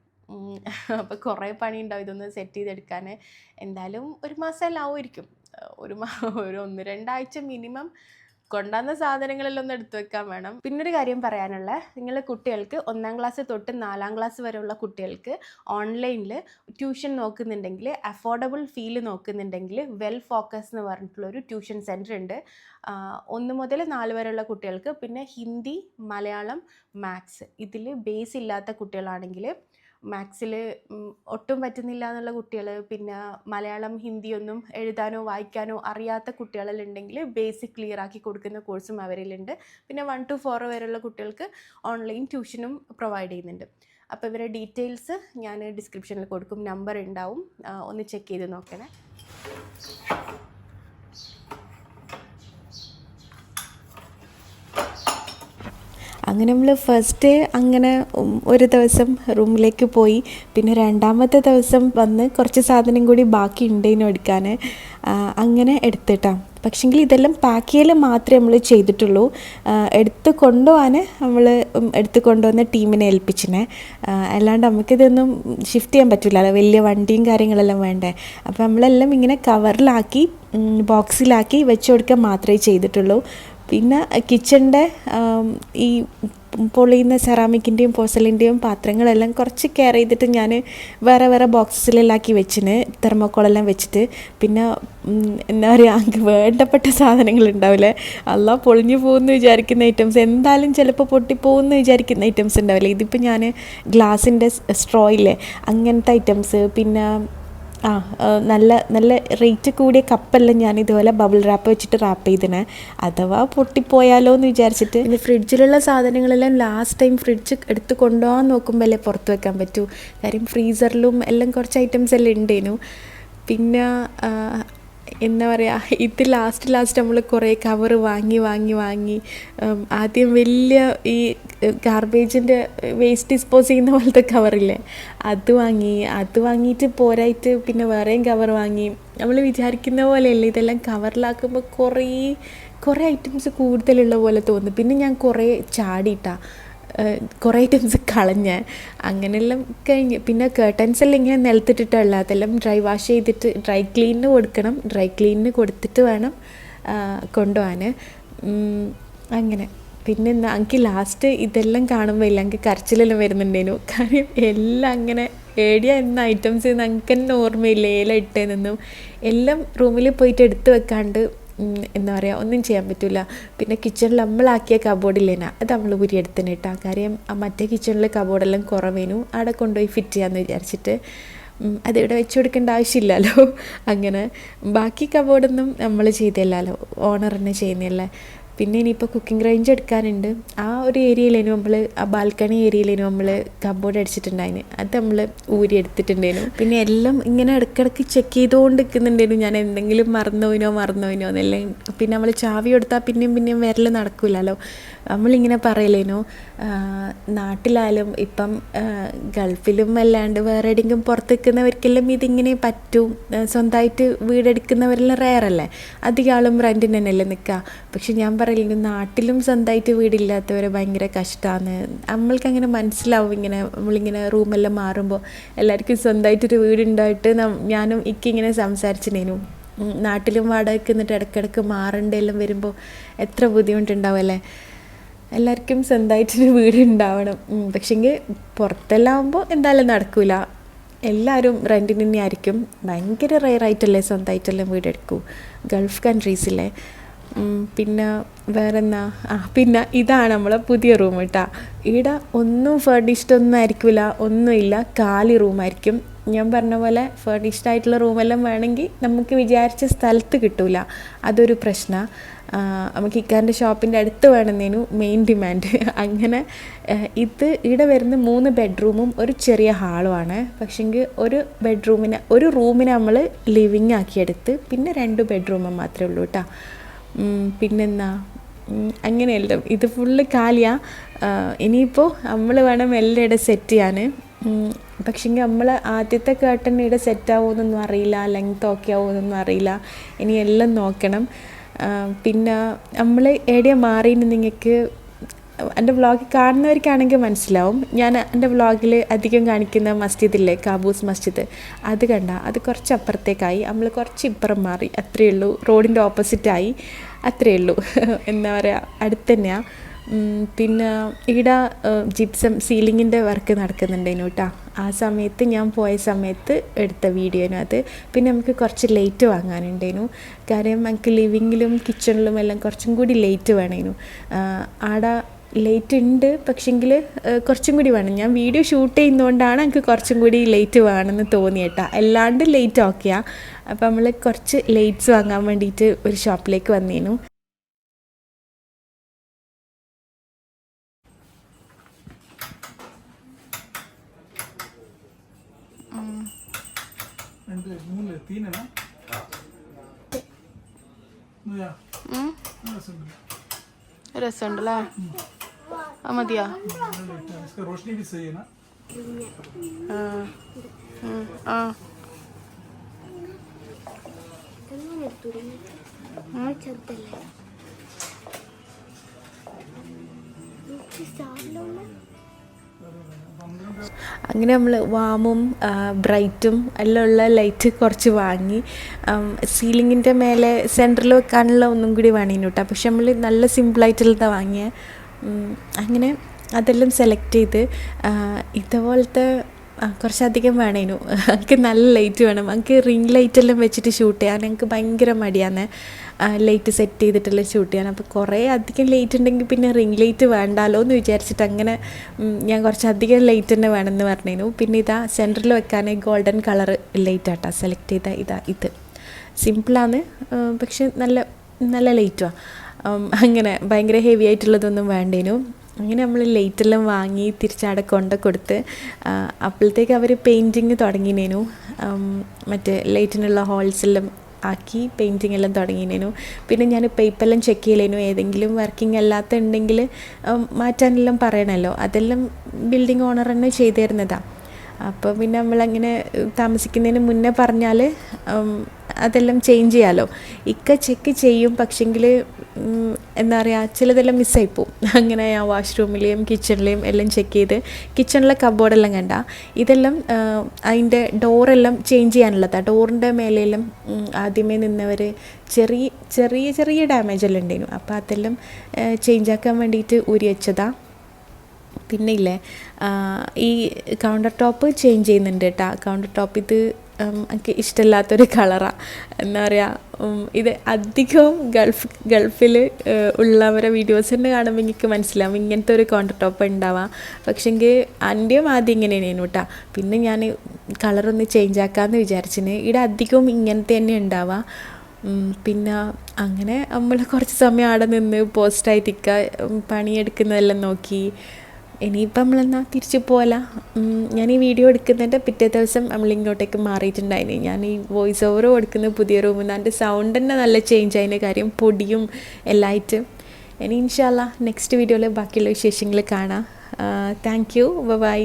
അപ്പോൾ കുറേ പണി ഉണ്ടാവും ഇതൊന്ന് സെറ്റ് ചെയ്തെടുക്കാൻ. എന്തായാലും ഒരു മാസമെല്ലാം ആവുമായിരിക്കും. ഒരു 1-2 ആഴ്ച മിനിമം കൊണ്ടുവന്ന സാധനങ്ങളെല്ലാം ഒന്ന് എടുത്തു വെക്കാൻ വേണം. പിന്നൊരു കാര്യം പറയാനുള്ള, നിങ്ങളുടെ കുട്ടികൾക്ക് 1ാം ക്ലാസ് തൊട്ട് 4ാം ക്ലാസ് വരെയുള്ള കുട്ടികൾക്ക് ഓൺലൈനിൽ ട്യൂഷൻ നോക്കുന്നുണ്ടെങ്കിൽ, അഫോർഡബിൾ ഫീൽ നോക്കുന്നുണ്ടെങ്കിൽ വെൽ ഫോക്കസ് എന്ന് പറഞ്ഞിട്ടുള്ളൊരു ട്യൂഷൻ സെൻറ്റർ ഉണ്ട്. 1 മുതൽ 4 വരെയുള്ള കുട്ടികൾക്ക്. പിന്നെ ഹിന്ദി, മലയാളം, മാത്സ് ഇതിൽ ബേസ് ഇല്ലാത്ത കുട്ടികളാണെങ്കിൽ, മാത്സിൽ ഒട്ടും പറ്റുന്നില്ല എന്നുള്ള കുട്ടികൾ, പിന്നെ മലയാളം ഹിന്ദിയൊന്നും എഴുതാനോ വായിക്കാനോ അറിയാത്ത കുട്ടികളെല്ലാം ഉണ്ടെങ്കിൽ ബേസിക് ക്ലിയർ ആക്കി കൊടുക്കുന്ന കോഴ്സും അവരിലുണ്ട്. പിന്നെ 1 to 4 വരെയുള്ള കുട്ടികൾക്ക് ഓൺലൈൻ ട്യൂഷനും പ്രൊവൈഡ് ചെയ്യുന്നുണ്ട്. അപ്പോൾ ഇവരുടെ ഡീറ്റെയിൽസ് ഞാൻ ഡിസ്ക്രിപ്ഷനിൽ കൊടുക്കും, നമ്പർ ഉണ്ടാവും, ഒന്ന് ചെക്ക് ചെയ്ത് നോക്കണേ. അങ്ങനെ നമ്മൾ ഫസ്റ്റ് അങ്ങനെ ഒരു ദിവസം റൂമിലേക്ക് പോയി. പിന്നെ 2ാമത്തെ ദിവസം വന്ന് കുറച്ച് സാധനം കൂടി ബാക്കി ഉണ്ടേനു എടുക്കാൻ, അങ്ങനെ എടുത്തിട്ടാണ്. പക്ഷേങ്കിൽ ഇതെല്ലാം പാക്ക് ചെയ്യൽ മാത്രമേ നമ്മൾ ചെയ്തിട്ടുള്ളൂ. എടുത്ത് കൊണ്ടുപോകാൻ നമ്മൾ എടുത്ത് കൊണ്ടുവന്ന ടീമിനെ ഏൽപ്പിച്ചിനെ. അല്ലാണ്ട് നമുക്കിതൊന്നും ഷിഫ്റ്റ് ചെയ്യാൻ പറ്റില്ല, വലിയ വണ്ടിയും കാര്യങ്ങളെല്ലാം വേണ്ടേ. അപ്പോൾ നമ്മളെല്ലാം ഇങ്ങനെ കവറിലാക്കി ബോക്സിലാക്കി വെച്ച് കൊടുക്കാൻ മാത്രമേ ചെയ്തിട്ടുള്ളൂ. പിന്നെ കിച്ചണിൻ്റെ ഈ പൊളിയുന്ന സെറാമിക്കിൻ്റെയും പോസലിൻ്റെയും പാത്രങ്ങളെല്ലാം കുറച്ച് കെയർ ചെയ്തിട്ട് ഞാൻ വേറെ വേറെ ബോക്സിലാക്കി വെച്ചിന്, തെർമോക്കോളെല്ലാം വെച്ചിട്ട്. പിന്നെ എന്താ പറയുക, വേണ്ടപ്പെട്ട സാധനങ്ങളുണ്ടാവില്ലേ, അല്ലാ പൊളിഞ്ഞു പോകുമെന്ന് വിചാരിക്കുന്ന ഐറ്റംസ്, എന്തായാലും ചിലപ്പോൾ പൊട്ടിപ്പോകുമെന്ന് വിചാരിക്കുന്ന ഐറ്റംസ് ഉണ്ടാവില്ലേ. ഇതിപ്പോൾ ഞാൻ ഗ്ലാസിൻ്റെ സ്ട്രോ ഇല്ലേ, അങ്ങനത്തെ ഐറ്റംസ്. പിന്നെ നല്ല നല്ല റേറ്റ് കൂടിയ കപ്പെല്ലാം ഞാൻ ഇതുപോലെ ബബിൾ റാപ്പ് വെച്ചിട്ട് റാപ്പ് ചെയ്തിനെ, അഥവാ പൊട്ടിപ്പോയാലോ എന്ന് വിചാരിച്ചിട്ട്. പിന്നെ ഫ്രിഡ്ജിലുള്ള സാധനങ്ങളെല്ലാം ലാസ്റ്റ് ടൈം ഫ്രിഡ്ജ് എടുത്ത് കൊണ്ടുപോകാൻ നോക്കുമ്പോൾ അല്ലേ പുറത്ത് വെക്കാൻ പറ്റൂ. കാര്യം ഫ്രീസറിലും എല്ലാം കുറച്ച് ഐറ്റംസ് എല്ലാം ഉണ്ടേനു. പിന്നെ എന്താ പറയുക, ഇത് ലാസ്റ്റ് നമ്മൾ കുറേ കവറ് വാങ്ങി ആദ്യം വലിയ ഈ ഗാർബേജിൻ്റെ വേസ്റ്റ് ഡിസ്പോസ് ചെയ്യുന്ന പോലത്തെ കവറില്ലേ, അത് വാങ്ങിയിട്ട് പോരായിട്ട് പിന്നെ വേറെയും കവർ വാങ്ങി. നമ്മൾ വിചാരിക്കുന്ന പോലെയല്ല, ഇതെല്ലാം കവറിലാക്കുമ്പോൾ കുറേ ഐറ്റംസ് കൂടുതലുള്ള പോലെ തോന്നും. പിന്നെ ഞാൻ കുറേ ചാടിയിട്ടാണ് കുറേ ഐറ്റംസ് കളഞ്ഞ്, അങ്ങനെയെല്ലാം കഴിഞ്ഞ്. പിന്നെ കേർട്ടൻസ് എല്ലാം ഇങ്ങനെ നിലത്തിട്ടിട്ടുള്ള അതെല്ലാം ഡ്രൈ വാഷ് ചെയ്തിട്ട് ഡ്രൈ ക്ലീനിന് കൊടുക്കണം, ഡ്രൈ ക്ലീനിന് കൊടുത്തിട്ട് വേണം കൊണ്ടുപോകാൻ. അങ്ങനെ പിന്നെ എനിക്ക് ലാസ്റ്റ് ഇതെല്ലാം കാണുമ്പോൾ ഇല്ല എനിക്ക് കരച്ചിലെല്ലാം വരുന്നുണ്ടേനു. കാര്യം എല്ലാം അങ്ങനെ ഏടിയ എന്ന ഐറ്റംസ് എനിക്ക് തന്നെ ഓർമ്മയില്ല ഏലം ഇട്ടേന്നൊന്നും. എല്ലാം റൂമിൽ പോയിട്ട് എടുത്ത് വെക്കാണ്ട് എന്താ പറയുക, ഒന്നും ചെയ്യാൻ പറ്റില്ല. പിന്നെ കിച്ചണിൽ നമ്മളാക്കിയ കബോർഡില്ലേനാ, അത് നമ്മൾ ഉരിയെടുത്തിന് കേട്ടോ. കാര്യം മറ്റേ കിച്ചണിലെ കബോർഡെല്ലാം കുറവേനു, അവിടെ കൊണ്ടുപോയി ഫിറ്റ് ചെയ്യാമെന്ന് വിചാരിച്ചിട്ട്. അതിവിടെ വെച്ച് കൊടുക്കേണ്ട ആവശ്യമില്ലല്ലോ. അങ്ങനെ ബാക്കി കബോർഡൊന്നും നമ്മൾ ചെയ്തില്ലല്ലോ, ഓണർ തന്നെ ചെയ്യുന്നില്ലേ. പിന്നെ ഇനിയിപ്പോൾ കുക്കിംഗ് റേഞ്ച് എടുക്കാനുണ്ട്. ആ ഒരു ഏരിയയിലേനു നമ്മൾ, ആ ബാൽക്കണി ഏരിയയിലേനു നമ്മൾ കബോർഡ് അടിച്ചിട്ടുണ്ടായിന്, അത് നമ്മൾ ഊരി എടുത്തിട്ടുണ്ടായിരുന്നു. പിന്നെ എല്ലാം ഇങ്ങനെ ഇടയ്ക്കിടയ്ക്ക് ചെക്ക് ചെയ്തുകൊണ്ട് നിൽക്കുന്നുണ്ടായിരുന്നു ഞാൻ, എന്തെങ്കിലും മറന്നോയിനോ എന്നല്ലേ. പിന്നെ നമ്മൾ ചാവി കൊടുത്താൽ പിന്നെയും വരൽ നടക്കില്ലല്ലോ. നമ്മളിങ്ങനെ പറയലേനോ, നാട്ടിലായാലും ഇപ്പം ഗൾഫിലും അല്ലാണ്ട് വേറെ എവിടെയെങ്കിലും പുറത്ത് നിൽക്കുന്നവർക്കെല്ലാം ഇതിങ്ങനെ പറ്റും. സ്വന്തമായിട്ട് വീടെടുക്കുന്നവരെല്ലാം റെയറല്ലേ, അധികം ആളും റെൻറ്റിന് തന്നെയല്ലേ നിൽക്കുക. പക്ഷെ ഞാൻ പറയില്ല, നാട്ടിലും സ്വന്തമായിട്ട് വീടില്ലാത്തവരെ ഭയങ്കര കഷ്ടമാണ്. നമ്മൾക്കങ്ങനെ മനസ്സിലാവും, ഇങ്ങനെ നമ്മളിങ്ങനെ റൂമെല്ലാം മാറുമ്പോൾ എല്ലാവർക്കും സ്വന്തമായിട്ടൊരു വീടുണ്ടായിട്ട് ഞാനും ഇങ്ങനെ സംസാരിച്ചിനേനു. നാട്ടിലും വാടകയ്ക്ക് നിന്നിട്ട് ഇടയ്ക്കിടയ്ക്ക് മാറേണ്ടെല്ലാം വരുമ്പോൾ എത്ര ബുദ്ധിമുട്ടുണ്ടാവും. എല്ലാവർക്കും സ്വന്തമായിട്ടൊരു വീട് ഉണ്ടാവണം. പക്ഷേങ്കിൽ പുറത്തെല്ലാം ആകുമ്പോൾ എന്തായാലും നടക്കില്ല, എല്ലാവരും റെൻറ്റിന് തന്നെ ആയിരിക്കും. ഭയങ്കര റെയറായിട്ടല്ലേ സ്വന്തമായിട്ടെല്ലാം വീടെടുക്കൂ ഗൾഫ് കൺട്രീസിലെ. പിന്നെ വേറെന്നാ, പിന്നെ ഇതാണ് നമ്മളെ പുതിയ റൂം കേട്ടോ. ഇവിടെ ഒന്നും ഫർണിഷ്ഡ് ഒന്നും ആയിരിക്കില്ല, ഒന്നുമില്ല, കാലി റൂമായിരിക്കും. ഞാൻ പറഞ്ഞ പോലെ ഫർണിഷ്ഡ് ആയിട്ടുള്ള റൂമെല്ലാം വേണമെങ്കിൽ നമുക്ക് വിചാരിച്ച സ്ഥലത്ത് കിട്ടില്ല, അതൊരു പ്രശ്നമാണ്. നമുക്ക് ഇക്കാൻ്റെ ഷോപ്പിൻ്റെ അടുത്ത് വേണമെന്നേനു മെയിൻ ഡിമാൻഡ്. അങ്ങനെ ഇത് ഇവിടെ വരുന്ന 3 ബെഡ്റൂമും ഒരു ചെറിയ ഹാളുമാണ്. പക്ഷെങ്കിൽ ഒരു റൂമിനെ നമ്മൾ ലിവിങ് ആക്കിയെടുത്ത് പിന്നെ 2 ബെഡ്റൂമും മാത്രമേ ഉള്ളൂ കേട്ടോ. പിന്നെന്താ അങ്ങനെയല്ലോ ഇത് ഫുള്ള് കാലിയാണ്. ഇനിയിപ്പോൾ നമ്മൾ വേണം എല്ലാം ഇവിടെ സെറ്റ് ചെയ്യാൻ. പക്ഷെങ്കിൽ നമ്മൾ ആദ്യത്തെ കേട്ടൺ ഇവിടെ സെറ്റാവുമെന്നൊന്നും അറിയില്ല, ലെങ്ത് ഓക്കെ ആവുമെന്നൊന്നും അറിയില്ല. ഇനി എല്ലാം നോക്കണം. പിന്നെ നമ്മൾ എവിടെയാണ് മാറിയെന്ന് നിങ്ങൾക്ക് എൻ്റെ വ്ളോഗ് കാണുന്നവർക്കാണെങ്കിൽ മനസ്സിലാവും. ഞാൻ എൻ്റെ വ്ളോഗിൽ അധികം കാണിക്കുന്ന മസ്ജിദില്ലേ, കാബൂസ് മസ്ജിദ്, അത് അത് കുറച്ച് അപ്പുറത്തേക്കായി. നമ്മൾ കുറച്ച് ഇപ്പുറം മാറി, അത്രയേ ഉള്ളൂ. റോഡിൻ്റെ ഓപ്പോസിറ്റായി, അത്രയേ ഉള്ളൂ. എന്താ പറയുക, അടുത്ത് തന്നെയാണ്. പിന്നെ ഇവിടെ ജിപ്സം സീലിങ്ങിൻ്റെ വർക്ക് നടക്കുന്നുണ്ടായിരുന്നു കേട്ടോ. ആ സമയത്ത് ഞാൻ പോയ സമയത്ത് എടുത്ത വീഡിയോനും അത്. പിന്നെ നമുക്ക് കുറച്ച് ലൈറ്റ് വാങ്ങാനുണ്ടായിരുന്നു. കാര്യം നമുക്ക് ലിവിങ്ങിലും കിച്ചണിലും എല്ലാം കുറച്ചും കൂടി ലൈറ്റ് വേണമായിരുന്നു. ആടെ ലൈറ്റ് ഉണ്ട്, പക്ഷെങ്കിൽ കുറച്ചും കൂടി വേണം. ഞാൻ വീഡിയോ ഷൂട്ട് ചെയ്യുന്നതുകൊണ്ടാണ് എനിക്ക് കുറച്ചും കൂടി ലൈറ്റ് വേണമെന്ന് തോന്നി കേട്ടോ. അല്ലാണ്ട് ലൈറ്റ് ഓക്കെയാണ്. അപ്പോൾ നമ്മൾ കുറച്ച് ലൈറ്റ്സ് വാങ്ങാൻ വേണ്ടിയിട്ട് ഒരു ഷോപ്പിലേക്ക് വന്നേനു. രസമുണ്ടല്ലേ? ആ മതിയാ? അങ്ങനെ നമ്മൾ വാമും ബ്രൈറ്റും എല്ലാം ഉള്ള ലൈറ്റ് കുറച്ച് വാങ്ങി. സീലിങ്ങിൻ്റെ മേലെ സെൻറ്ററിൽ വെക്കാനുള്ള ഒന്നും കൂടി വേണേനു കേട്ടോ. പക്ഷെ നമ്മൾ നല്ല സിമ്പിളായിട്ടുള്ളതാണ് വാങ്ങിയത്. അങ്ങനെ അതെല്ലാം സെലക്ട് ചെയ്ത് ഇതുപോലത്തെ കുറച്ചധികം വേണേനു. എനിക്ക് നല്ല ലൈറ്റ് വേണം. എനിക്ക് റിംഗ് ലൈറ്റെല്ലാം വെച്ചിട്ട് ഷൂട്ട് ചെയ്യാൻ എനിക്ക് ഭയങ്കര മടിയാണ്. ലൈറ്റ് സെറ്റ് ചെയ്തിട്ടെല്ലാം ഷൂട്ട് ചെയ്യാൻ. അപ്പോൾ കുറേ അധികം ലൈറ്റ് ഉണ്ടെങ്കിൽ പിന്നെ റിംഗ് ലൈറ്റ് വേണ്ടാലോ എന്ന് വിചാരിച്ചിട്ട് അങ്ങനെ ഞാൻ കുറച്ചധികം ലൈറ്റ് തന്നെ വേണമെന്ന് പറഞ്ഞേനു. പിന്നെ ഇതാ സെൻറ്ററിൽ വെക്കാൻ ഗോൾഡൻ കളർ ലൈറ്റ് ആട്ടാ സെലക്ട് ചെയ്ത ഇത് സിമ്പിളാണ്, പക്ഷെ നല്ല ലൈറ്റുമാണ്. അങ്ങനെ ഭയങ്കര ഹെവി ആയിട്ടുള്ളതൊന്നും വേണ്ടേനു. അങ്ങനെ നമ്മൾ ലൈറ്റെല്ലാം വാങ്ങി തിരിച്ചവിടെ കൊടുത്ത് അപ്പോഴത്തേക്ക് അവർ പെയിൻറ്റിങ് തുടങ്ങിനേനു. മറ്റേ ലൈറ്റിനുള്ള ഹോൾസെല്ലാം ആക്കി പെയിൻറ്റിങ് എല്ലാം തുടങ്ങിനേനു. പിന്നെ ഞാൻ പേപ്പറെല്ലാം ചെക്ക് ചെയ്യലേനു. ഏതെങ്കിലും വർക്കിംഗ് അല്ലാത്ത ഉണ്ടെങ്കിൽ മാറ്റാനെല്ലാം പറയണമല്ലോ. അതെല്ലാം ബിൽഡിംഗ് ഓണർ തന്നെ ചെയ്തു തരുന്നതാണ്. അപ്പോൾ പിന്നെ നമ്മളങ്ങനെ താമസിക്കുന്നതിന് മുന്നേ പറഞ്ഞാൽ അതെല്ലാം ചേഞ്ച് ചെയ്യാമല്ലോ. ചെക്ക് ചെയ്യും, പക്ഷെങ്കിൽ എന്താ പറയുക, ചിലതെല്ലാം മിസ്സായിപ്പോവും. അങ്ങനെ ഞാൻ വാഷ്റൂമിലെയും കിച്ചണിലെയും എല്ലാം ചെക്ക് ചെയ്ത് കിച്ചണിലെ കബോർഡെല്ലാം ഇതെല്ലാം അതിൻ്റെ ഡോറെല്ലാം ചേഞ്ച് ചെയ്യാനുള്ളതാണ്. ഡോറിൻ്റെ മേലെയെല്ലാം ആദ്യമേ നിന്നവർ ചെറിയ ഡാമേജ് എല്ലാം ഉണ്ടായിരുന്നു. അപ്പോൾ അതെല്ലാം ചേഞ്ച് ആക്കാൻ വേണ്ടിയിട്ട് ഊരി വെച്ചതാണ്. പിന്നെ ഇല്ലേ, ഈ കൗണ്ടർ ടോപ്പ് ചേഞ്ച് ചെയ്യുന്നുണ്ട് കേട്ടോ. കൗണ്ടർ ടോപ്പ് ഇത് എനിക്ക് ഇഷ്ടമില്ലാത്തൊരു കളറാണ്. എന്താ പറയുക, ഇത് അധികവും ഗൾഫിൽ ഉള്ളവരെ വീഡിയോസ് തന്നെ കാണുമ്പോൾ എനിക്ക് മനസ്സിലാവും ഇങ്ങനത്തെ ഒരു കൗണ്ടർ ടോപ്പ് ഉണ്ടാവാം. പക്ഷെങ്കിൽ അൻ്റെയും ആദ്യം ഇങ്ങനെയായിരുന്നു കേട്ടോ. പിന്നെ ഞാൻ കളറൊന്ന് ചേഞ്ച് ആക്കാമെന്ന് വിചാരിച്ചിന്. ഇവിടെ അധികവും ഇങ്ങനത്തെ തന്നെ ഉണ്ടാവുക. പിന്നെ അങ്ങനെ നമ്മൾ കുറച്ച് സമയം അവിടെ നിന്ന് പോസ്റ്റായിട്ടിരിക്കുക, പണിയെടുക്കുന്നതെല്ലാം നോക്കി. ഇനിയിപ്പം നമ്മളെന്നാൽ തിരിച്ച് പോകല. ഞാൻ ഈ വീഡിയോ എടുക്കുന്നതിൻ്റെ പിറ്റേ ദിവസം നമ്മളിങ്ങോട്ടേക്ക് മാറിയിട്ടുണ്ടായിന്. ഞാൻ ഈ വോയിസ് ഓവർ കൊടുക്കുന്ന പുതിയ റൂമിൽ നിന്ന് എൻ്റെ സൗണ്ട് തന്നെ നല്ല ചേഞ്ച് ആയതിൻ്റെ കാര്യം പൊടിയും എല്ലായിട്ട്. ഇനി ഇൻഷാ അല്ലാ നെക്സ്റ്റ് വീഡിയോയിൽ ബാക്കിയുള്ള വിശേഷങ്ങൾ കാണാം. Thank you, by.